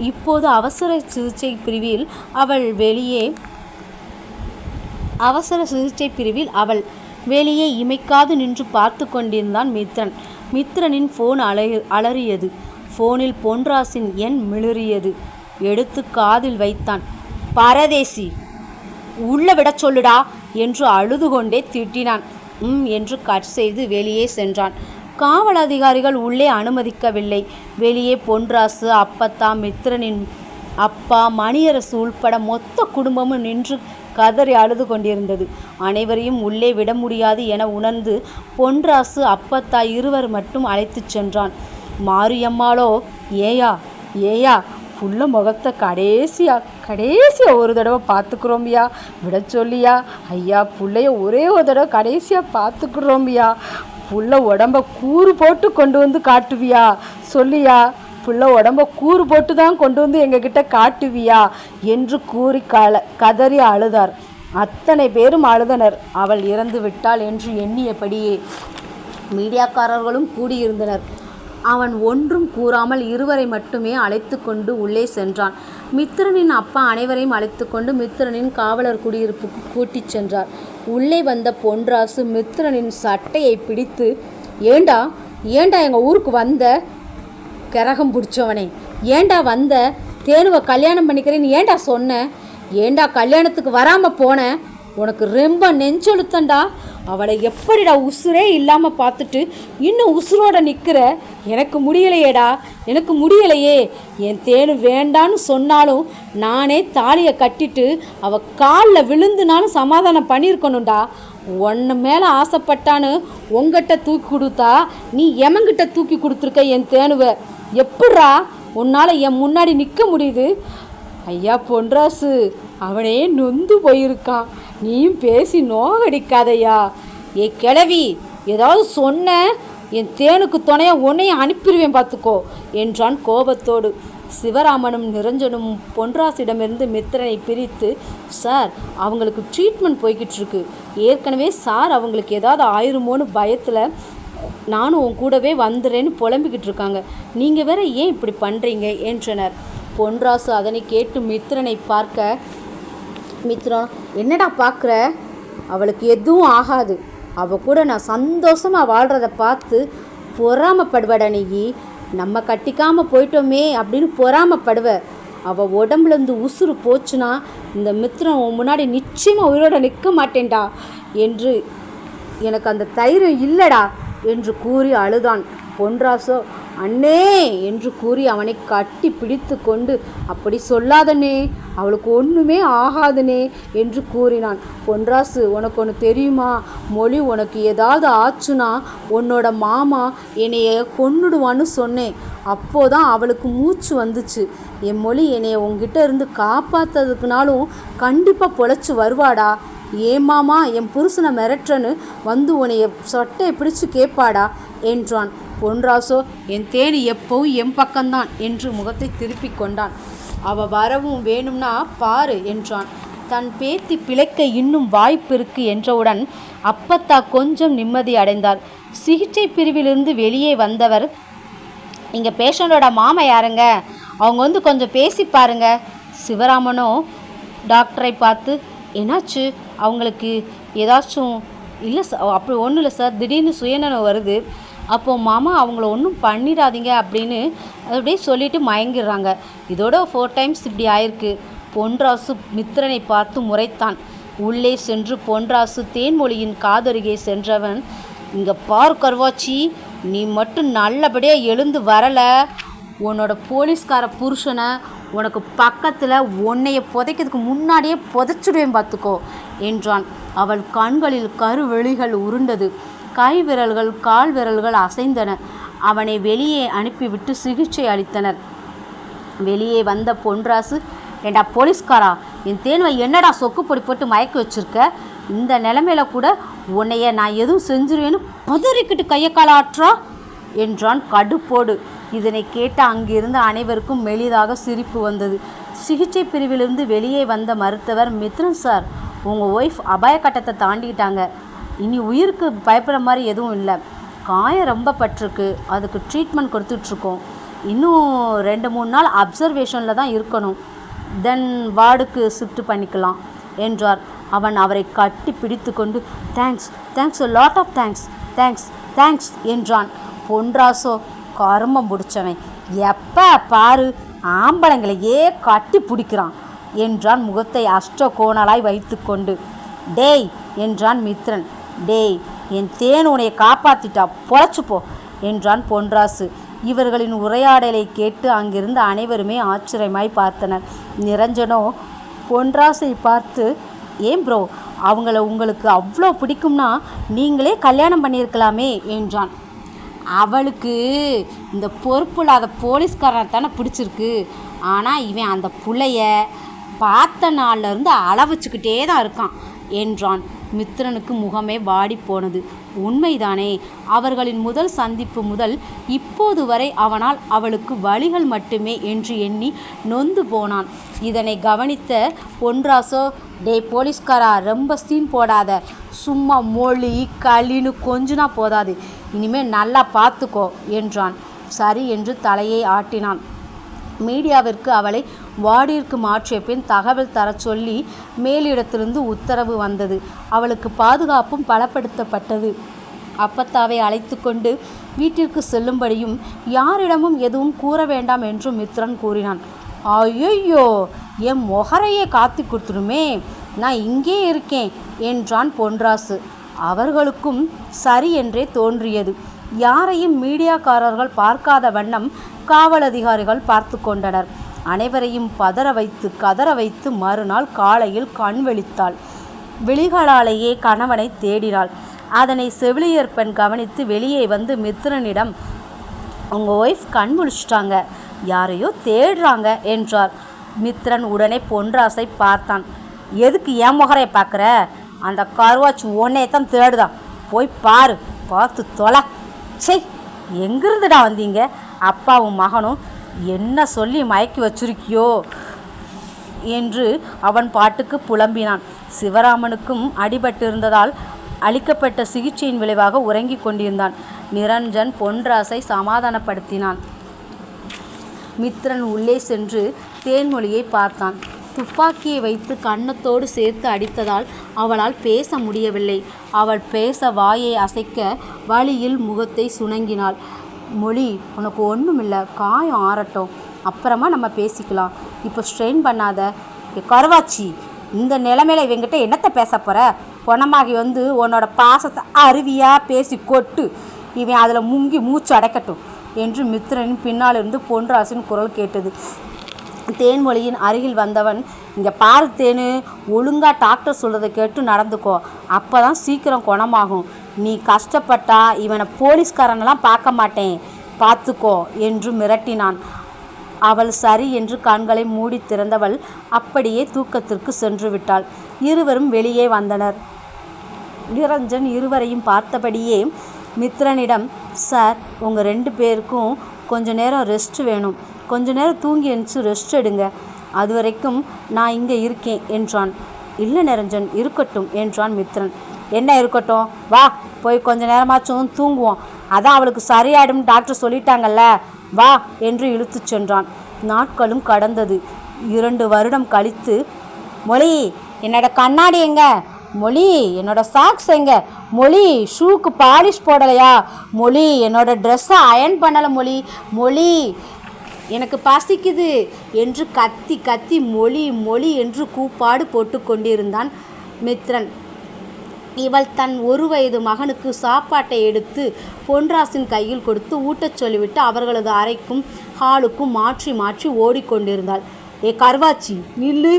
இப்போது அவசர சிகிச்சை பிரிவில் வெளியே இமைக்காது நின்று பார்த்து கொண்டிருந்தான் மித்ரன். மித்ரனின் ஃபோன் அலறியது. ஃபோனில் பொன்ராசின் எண் மிளிரியது. எடுத்து காதில் வைத்தான். பரதேசி உள்ளே விட சொல்லுடா என்று அழுது கொண்டே திட்டினான். என்று கட் செய்து வெளியே சென்றான். காவல் அதிகாரிகள் உள்ளே அனுமதிக்கவில்லை. வெளியே பொன்ராசு, அப்பத்தா, மித்திரனின் அப்பா, மணியரசு உள்பட மொத்த குடும்பமும் நின்று கதறி அழுது கொண்டிருந்தது. அனைவரையும் உள்ளே விட முடியாது என உணர்ந்து பொன்ராசு, அப்பத்தா இருவர் மட்டும் அழைத்து சென்றான். மாரியம்மாளோ, ஏயா ஏயா புள்ள முகத்தை கடைசியா ஒரு தடவை பார்த்துக்குறோம்யா, விட சொல்லியா ஐயா, பிள்ளைய ஒரே ஒரு தடவை கடைசியாக பார்த்துக்குறோம்யா, புள்ள உடம்ப கூறு போட்டு கொண்டு வந்து காட்டுவியா சொல்லியா, புள்ள உடம்ப கூறு போட்டு தான் கொண்டு வந்து எங்ககிட்ட காட்டுவியா என்று கூறி கதறி அழுதார். அத்தனை பேரும் அழுதனர். அவள் இறந்து விட்டாள் என்று எண்ணியபடியே மீடியாக்காரர்களும் கூடியிருந்தனர். அவன் ஒன்றும் கூறாமல் இருவரை மட்டுமே அழைத்து கொண்டு உள்ளே சென்றான். மித்திரனின் அப்பா அனைவரையும் அழைத்து கொண்டு மித்திரனின் காவலர் குடியிருப்புக்கு கூட்டிச் சென்றார். உள்ளே வந்த பொன்ராசு மித்திரனின் சட்டையை பிடித்து, ஏண்டா எங்கள் ஊருக்கு வந்த கரகம் பிடிச்சவனே, ஏண்டா வந்த, தேனுவை கல்யாணம் பண்ணிக்கிறேன்னு ஏண்டா சொன்ன, ஏண்டா கல்யாணத்துக்கு வராமல் போன, உனக்கு ரொம்ப நெஞ்சொழுத்தண்டா, அவளை எப்படிடா உசுரே இல்லாமல் பார்த்துட்டு இன்னும் உசுரோட நிற்கிற, எனக்கு முடியலையேடா, எனக்கு முடியலையே, என் தேனு வேண்டான்னு சொன்னாலும் நானே தாலியை கட்டிட்டு அவள் காலில் விழுந்துனாலும் சமாதானம் பண்ணியிருக்கணும்டா, உன்னை மேலே ஆசைப்பட்டான்னு உங்ககிட்ட தூக்கி கொடுத்தா நீ எமங்கிட்ட தூக்கி கொடுத்துருக்க என் தேனுவை, எப்பட்றா உன்னால் என் முன்னாடி நிற்க முடியுது. ஐயா பொன்ராசு, அவனே நொந்து போயிருக்கான், நீயும் பேசி நோகடிக்காதையா. ஏ கிழவி, ஏதாவது சொன்ன என் தேனுக்கு துணையாக உன்னையும் அனுப்பிடுவேன் பார்த்துக்கோ என்றான் கோபத்தோடு. சிவராமனும் நிரஞ்சனும் பொன்ராசிடமிருந்து மித்திரனை பிரித்து, சார் அவங்களுக்கு ட்ரீட்மெண்ட் போய்கிட்டு இருக்கு, ஏற்கனவே சார் அவங்களுக்கு ஏதாவது ஆயிருமோன்னு பயத்தில் நானும் உன் கூடவே வந்துடுறேன்னு புலம்பிக்கிட்டு இருக்காங்க, நீங்கள் வேற ஏன் இப்படி பண்ணுறீங்க என்றனர். பொன்ராசு அதனை கேட்டு மித்திரனை பார்க்க, மித்திரன் என்னடா பார்க்குற, அவளுக்கு எதுவும் ஆகாது, அவள் கூட நான் சந்தோஷமாக வாழ்கிறத பார்த்து பொறாமப்படுவடா, நீ நம்ம கட்டிக்காமல் போயிட்டோமே அப்படின்னு பொறாமப்படுவ, அவள் உடம்புலேருந்து உசுறு போச்சுன்னா இந்த மித்திரன் உன் முன்னாடி நிச்சயமாக உயிரோட நிற்க மாட்டேன்டா என்று எனக்கு அந்த தைரியம் இல்லைடா என்று கூறி அழுதான். பொன்ராசோ அண்ணே என்று கூறி அவனை கட்டி பிடித்து கொண்டு, அப்படி சொல்லாதனே, அவளுக்கு ஒன்றுமே ஆகாதுனே என்று கூறினான். பொன்ராசு, உனக்கு ஒன்று தெரியுமா, மொழி உனக்கு ஏதாவது ஆச்சுன்னா உன்னோட மாமா என்னைய கொன்னுடுவான்னு சொன்னேன், அப்போதான் அவளுக்கு மூச்சு வந்துச்சு, என் மொழி என்னைய உங்ககிட்ட இருந்து காப்பாற்றுறதுக்குனாலும் கண்டிப்பாக பொழைச்சி வருவாடா, ஏன் மாமா என் புருஷனை மிரட்டுறன்னு வந்து உன்னைய சொட்டையை பிடிச்சு கேட்பாடா என்றான். பொன்ராசோ, என் தேனி எப்பவும் என் பக்கம்தான் என்று முகத்தை திருப்பி கொண்டான். அவள் வரவும் வேணும்னா பாரு என்றான். தன் பேத்தி பிழைக்க இன்னும் வாய்ப்பு இருக்கு என்றவுடன் அப்பத்தா கொஞ்சம் நிம்மதி அடைந்தார். சிகிச்சை பிரிவிலிருந்து வெளியே வந்தவர், இங்கே பேஷண்டோட மாமா யாருங்க, அவங்க வந்து கொஞ்சம் பேசி பாருங்க. சிவராமனோ டாக்டரை பார்த்து, என்னாச்சு, அவங்களுக்கு ஏதாச்சும் இல்லை சார், அப்படி ஒன்றும் இல்லை சார், திடீர்னு சுயநலம் வருது, அப்போது மாமா அவங்கள ஒன்றும் பண்ணிடாதீங்க அப்படின்னு அப்படியே சொல்லிவிட்டு மயங்கிடுறாங்க, இதோட 4 டைம்ஸ் இப்படி ஆயிருக்கு. பொன்ராசு மித்திரனை பார்த்து முறைத்தான். உள்ளே சென்று பொன்ராசு தேன்மொழியின் காதருகே சென்றவன், இங்கே பார் கருவாச்சி, நீ மட்டும் நல்லபடியாக எழுந்து வரலை, உன்னோட போலீஸ்கார புருஷனை உனக்கு பக்கத்தில் உன்னைய புதைக்கிறதுக்கு முன்னாடியே புதைச்சிடுவேன் பார்த்துக்கோ என்றான். அவள் கண்களில் கருவெளிகள் உருண்டது, கை விரல்கள் கால் விரல்கள் அசைந்தன. அவனை வெளியே அனுப்பிவிட்டு சிகிச்சை அளித்தனர். வெளியே வந்த பொன்ராசு, ஏண்டா போலீஸ்காரா, என் தேனுவை என்னடா சொக்கு பொடி போட்டு மயக்க வச்சுருக்க, இந்த நிலைமையில கூட உன்னைய நான் எதுவும் செஞ்சிருவேன்னு பதறிக்கிட்டு கையை கால ஆற்றா என்றான் கடுப்போடு. இதனை கேட்ட அங்கிருந்த அனைவருக்கும் மெலிதாக சிரிப்பு வந்தது. சிகிச்சை பிரிவிலிருந்து வெளியே வந்த மருத்துவர், மித்ரன் சார், உங்கள் ஒய்ஃப் அபாய கட்டத்தை தாண்டிக்கிட்டாங்க, இனி உயிருக்கு பயப்படுற மாதிரி எதுவும் இல்லை, காயம் ரொம்ப பட்டிருக்கு, அதுக்கு ட்ரீட்மெண்ட் கொடுத்துட்ருக்கோம், இன்னும் 2-3 நாள் அப்சர்வேஷனில் தான் இருக்கணும், தென் வார்டுக்கு ஷிஃப்ட் பண்ணிக்கலாம் என்றார். அவன் அவரை கட்டி பிடித்து கொண்டு, தேங்க்ஸ் லாட் ஆஃப் தேங்க்ஸ் என்றான். பொன்ராசோ, கருமம் பிடிச்சவன், எப்போ பாரு ஆம்பளைங்களையே கட்டி பிடிக்கிறான், என்றான் முகத்தை அஷ்டகோணலாய் வைத்து கொண்டு. டேய் என்றான் மித்ரன். டேய், என் தேன் உன்னை காப்பாத்திட்டா, பொழைச்சுப்போ என்றான் பொன்ராசு. இவர்களின் உரையாடலை கேட்டு அங்கிருந்த அனைவருமே ஆச்சரியமாய் பார்த்தனர். நிரஞ்சனோ பொன்ராசை பார்த்து, ஏன் ப்ரோ, அவங்கள உங்களுக்கு அவ்வளோ பிடிக்கும்னா நீங்களே கல்யாணம் பண்ணியிருக்கலாமே என்றான். அவளுக்கு இந்த பொறுப்பு இல்லாத போலீஸ்காரனை தானே பிடிச்சிருக்கு. ஆனால் இவன் அந்த புள்ளைய பார்த்த நாள்லேருந்து அளவச்சுக்கிட்டே தான் இருக்கான் என்றான். மித்ரனுக்கு முகமே வாடி போனது. உண்மைதானே? அவர்களின் முதல் சந்திப்பு முதல் இப்போது வரை அவனால் அவளுக்கு வழிகள் மட்டுமே என்று எண்ணி நொந்து போனான். இதனை கவனித்த பொன்ராசோ, டே போலீஸ்காரா, ரொம்ப சீன் போடாத, சும்மா மொழி களின்னு கொஞ்சனா போதாது, இனிமேல் நல்லா பார்த்துக்கோ என்றான். சரி என்று தலையை ஆட்டினான். மீடியாவிற்கு அவளை வார்டிற்கு மாற்றிய பின் தகவல் தர சொல்லி மேலிடத்திலிருந்து உத்தரவு வந்தது. அவளுக்கு பாதுகாப்பும் பலப்படுத்தப்பட்டது. அப்பத்தாவை அழைத்து கொண்டு வீட்டிற்கு செல்லும்படியும் யாரிடமும் எதுவும் கூற வேண்டாம் என்றும் மித்ரன் கூறினான். ஐயோ, என் மொகரையே காத்து கொடுத்துருமே, நான் இங்கே இருக்கேன் என்றான் பொன்ராசு. அவர்களுக்கும் சரி என்றே தோன்றியது. யாரையும் மீடியாக்காரர்கள் பார்க்காத வண்ணம் காவல் அதிகாரிகள் பார்த்து கொண்டனர். அனைவரையும் பதற வைத்து கதற வைத்து மறுநாள் காலையில் கண் விழித்தாள். விழிகளாலேயே கணவனை தேடினாள். அதனை செவிலியர் பெண் கவனித்து வெளியே வந்து மித்ரனிடம், உங்கள் ஒய்ஃப் கண் முழிச்சிட்டாங்க, யாரையோ தேடுறாங்க என்றார். மித்ரன் உடனே பொன்ராசை பார்த்தான். எதுக்கு என் முகரை பார்க்குற? அந்த கருவாச்சி ஒன்னே தான் தேடுதான், போய் பாரு, பார்த்து தொலை. சே, எங்கிருந்துடா வந்தீங்க? அப்பாவும் மகனும் என்ன சொல்லி மயக்கி வச்சிருக்கியோ என்று அவன் பாட்டுக்கு புலம்பினான். சிவராமனுக்கும் அடிபட்டிருந்ததால் அளிக்கப்பட்ட சிகிச்சையின் விளைவாக உறங்கி கொண்டிருந்தான். நிரஞ்சன் பொன்ராசை சமாதானப்படுத்தினான். மித்ரன் உள்ளே சென்று தேன்மொழியை பார்த்தான். துப்பாக்கியை வைத்து கன்னத்தோடு சேர்த்து அடித்ததால் அவளால் பேச முடியவில்லை. அவள் பேச வாயை அசைக்க வலியில் முகத்தை சுணங்கினாள். மொழி, உனக்கு ஒன்றுமில்லை, காயம் ஆறட்டும், அப்புறமா நம்ம பேசிக்கலாம், இப்போ ஸ்ட்ரெயின் பண்ணாத. கருவாச்சி, இந்த நிலைமையில இவங்கிட்ட என்னத்தை பேச போகிற? பொணமாகி வந்து உன்னோட பாசத்தை அருவியாக பேசி கொட்டு, இவன் அதில் முங்கி மூச்சு அடைக்கட்டும் என்று மித்ரனின் பின்னாலிருந்து பொன்ராசின் குரல் கேட்டது. தேன்மொழியின் அருகில் வந்தவன், இங்கே பாரு தேனு, ஒழுங்காக டாக்டர் சொல்கிறத கேட்டு நடந்துக்கோ, அப்போ தான் சீக்கிரம் குணமாகும். நீ கஷ்டப்பட்டா இவனை போலீஸ்காரனெல்லாம் பார்க்க மாட்டேன், பார்த்துக்கோ என்று மிரட்டினான். அவள் சரி என்று கண்களை மூடி திறந்தவள் அப்படியே தூக்கத்திற்கு சென்று விட்டாள். இருவரும் வெளியே வந்தனர். நிரஞ்சன் இருவரையும் பார்த்தபடியே மித்ரனிடம், சார், உங்கள் 2 பேருக்கும் கொஞ்ச நேரம் ரெஸ்ட் வேணும், கொஞ்ச நேரம் தூங்கி எழுந்துச்சு ரெஸ்ட் எடுங்க, அது வரைக்கும் நான் இங்கே இருக்கேன் என்றான். இல்லை நிரஞ்சன், இருக்கட்டும் என்றான் மித்ரன். என்ன இருக்கட்டும்? வா, போய் கொஞ்ச நேரமாச்சும் தூங்குவோம், அதான் அவளுக்கு சரியாயிடும் டாக்டர் சொல்லிட்டாங்கல்ல, வா என்று இழுத்து சென்றான். நாட்களும் கடந்தது. 2 வருடம் கழித்து, மொழி, என்னோட கண்ணாடி எங்க? மொழி, என்னோட சாக்ஸ் எங்க? மொழி, ஷூக்கு பாலிஷ் போடலையா? மொழி, என்னோட ட்ரெஸ்ஸை அயன் பண்ணலை. மொழி, மொழி, எனக்கு பசிக்குது என்று கத்தி கத்தி மொழி மொழி என்று கூப்பாடு போட்டு கொண்டிருந்தான் மித்ரன். இவள் தன் 1 வயது மகனுக்கு சாப்பாட்டை எடுத்து பொன்ராசின் கையில் கொடுத்து ஊட்டச் சொல்லிவிட்டு அவர்களது அறைக்கும் ஹாலுக்கும் மாற்றி மாற்றி ஓடிக்கொண்டிருந்தாள். ஏ கருவாச்சி, நில்லு,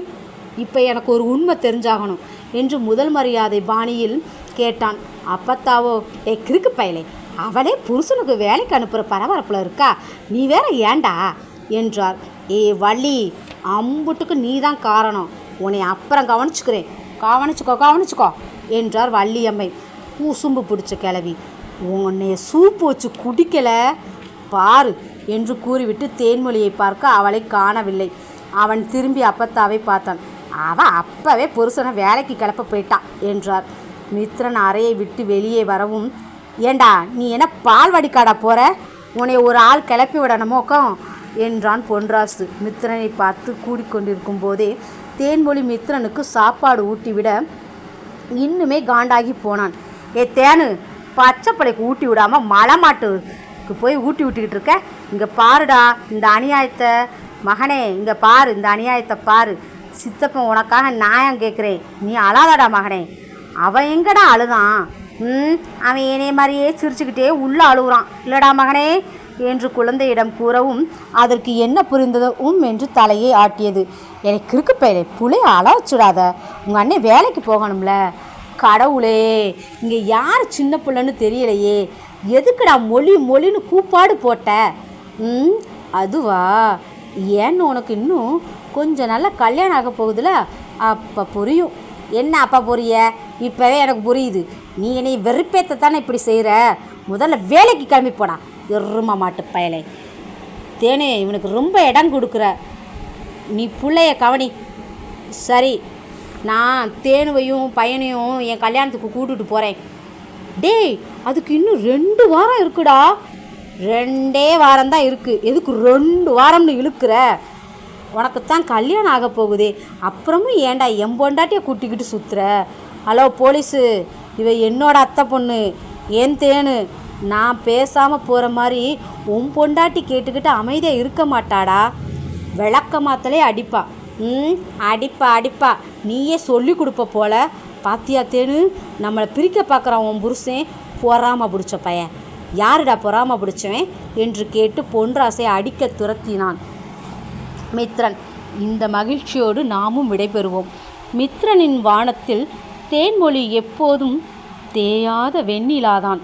இப்போ எனக்கு ஒரு உண்மை தெரிஞ்சாகணும் என்று முதல் மரியாதை பாணியில் கேட்டான். அப்பத்தாவோ, ஏ கிறுக்கு பயலே, அவளே புருஷனுக்கு வேலைக்கு அனுப்புகிற பரபரப்பில் இருக்கா, நீ வேற ஏண்டா என்றார். ஏ வள்ளி, அம்புட்டுக்கு நீ தான் காரணம், உன்னை அப்புறம் கவனிச்சுக்கிறேன், கவனிச்சுக்கோ என்றார் வள்ளியம்மை. பூசும்பு பிடிச்ச கிளவி, உன்னைய சூப்பு வச்சு குடிக்கலை பாரு என்று கூறிவிட்டு தேன்மொழியை பார்க்க அவளை காணவில்லை. அவன் திரும்பி அப்பத்தாவை பார்த்தான். அவள் அப்பவே புருஷனை வேலைக்கு கிளப்ப போயிட்டான் என்றார். மித்ரன் அறையை விட்டு வெளியே வரவும், ஏண்டா நீ என்ன பால் வடிக்காடா போகிற, உன்னை ஒரு ஆள் கிளப்பி விடணுமோக்கம் என்றான் பொன்ராசு. மித்ரனை பார்த்து கூடிக்கொண்டிருக்கும் போதே தேன்மொழி மித்ரனுக்கு சாப்பாடு ஊட்டிவிட இன்னுமே காண்டாகி போனான். ஏ தேனு, பச்சைப்படைக்கு ஊட்டி விடாமல் மலை மாட்டுக்கு போய் ஊட்டி விட்டுக்கிட்டு இருக்க, இங்கே பாருடா இந்த அநியாயத்தை, மகனே இங்கே பாரு, இந்த அநியாயத்தை பாரு, சித்தப்பன் உனக்காக நியாயம் கேட்குறேன், நீ அழாதடா மகனே. அவன் எங்கடா அழுதான்? அவன் என்னைய மாதிரியே சிரிச்சுக்கிட்டே உள்ளே அழுகுறான் இல்லடா மகனே என்று குழந்தையிடம் கூறவும் அதற்கு என்ன புரிந்ததோ என்று தலையை ஆட்டியது. எனக்கு கிறுக்கு பயிரை புள்ளைய அழ வச்சுடாத, உங்கள் அண்ணன் வேலைக்கு போகணும்ல. கடவுளே, இங்கே யார் சின்ன பிள்ளைன்னு தெரியலையே, எதுக்குடா மொழின்னு கூப்பாடு போட்ட? அதுவா, ஏன்னு உனக்கு இன்னும் கொஞ்சம் நல்லா கல்யாணம் ஆக போகுதுல, அப்போ புரியும். என்ன அப்போ புரிய? இப்போவே எனக்கு புரியுது. நீ என்னை வெறுப்பேற்றத்தானே இப்படி செய்கிற. முதல்ல வேலைக்கு கிளம்பி போடா எரும மாட்டு பயலை. தேனே, இவனுக்கு ரொம்ப இடம் கொடுக்குற. நீ பிள்ளைய கவனி. சரி, நான் தேனுவையும் பையனையும் என் கல்யாணத்துக்கு கூட்டுட்டு போகிறேன். டேய், அதுக்கு இன்னும் 2 வாரம் இருக்குடா. 2 வாரம்தான் இருக்குது, எதுக்கு 2 வாரம்னு இழுக்கிற? உனக்குத்தான் கல்யாணம் ஆக போகுதே, அப்புறமும் ஏன்டா என் பொண்டாட்டியை கூட்டிக்கிட்டு சுற்றுற? ஹலோ போலீஸு, இவ என்னோட அத்தை பொண்ணு, ஏன் தேனு. நான் பேசாமல் போகிற மாதிரி உன் பொண்டாட்டி கேட்டுக்கிட்டு அமைதியாக இருக்க மாட்டாடா. விளக்க மாத்தலே அடிப்பா. அடிப்பா நீயே சொல்லி கொடுப்ப போல. பாத்தியா தேனு, நம்மளை பிரிக்க பார்க்குறான் உன் புருஷன். பொறாம பிடிச்ச பையன். யாருடா பொறாம பிடிச்சவன் என்று கேட்டு பொன்ராசை அடிக்க துரத்தினான் மித்ரன். இந்த மகிழ்ச்சியோடு நாமும் விடைபெறுவோம். மித்ரனின் வானத்தில் தேன்மொழி எப்போதும் தேயாத வெண்ணிலாதான்.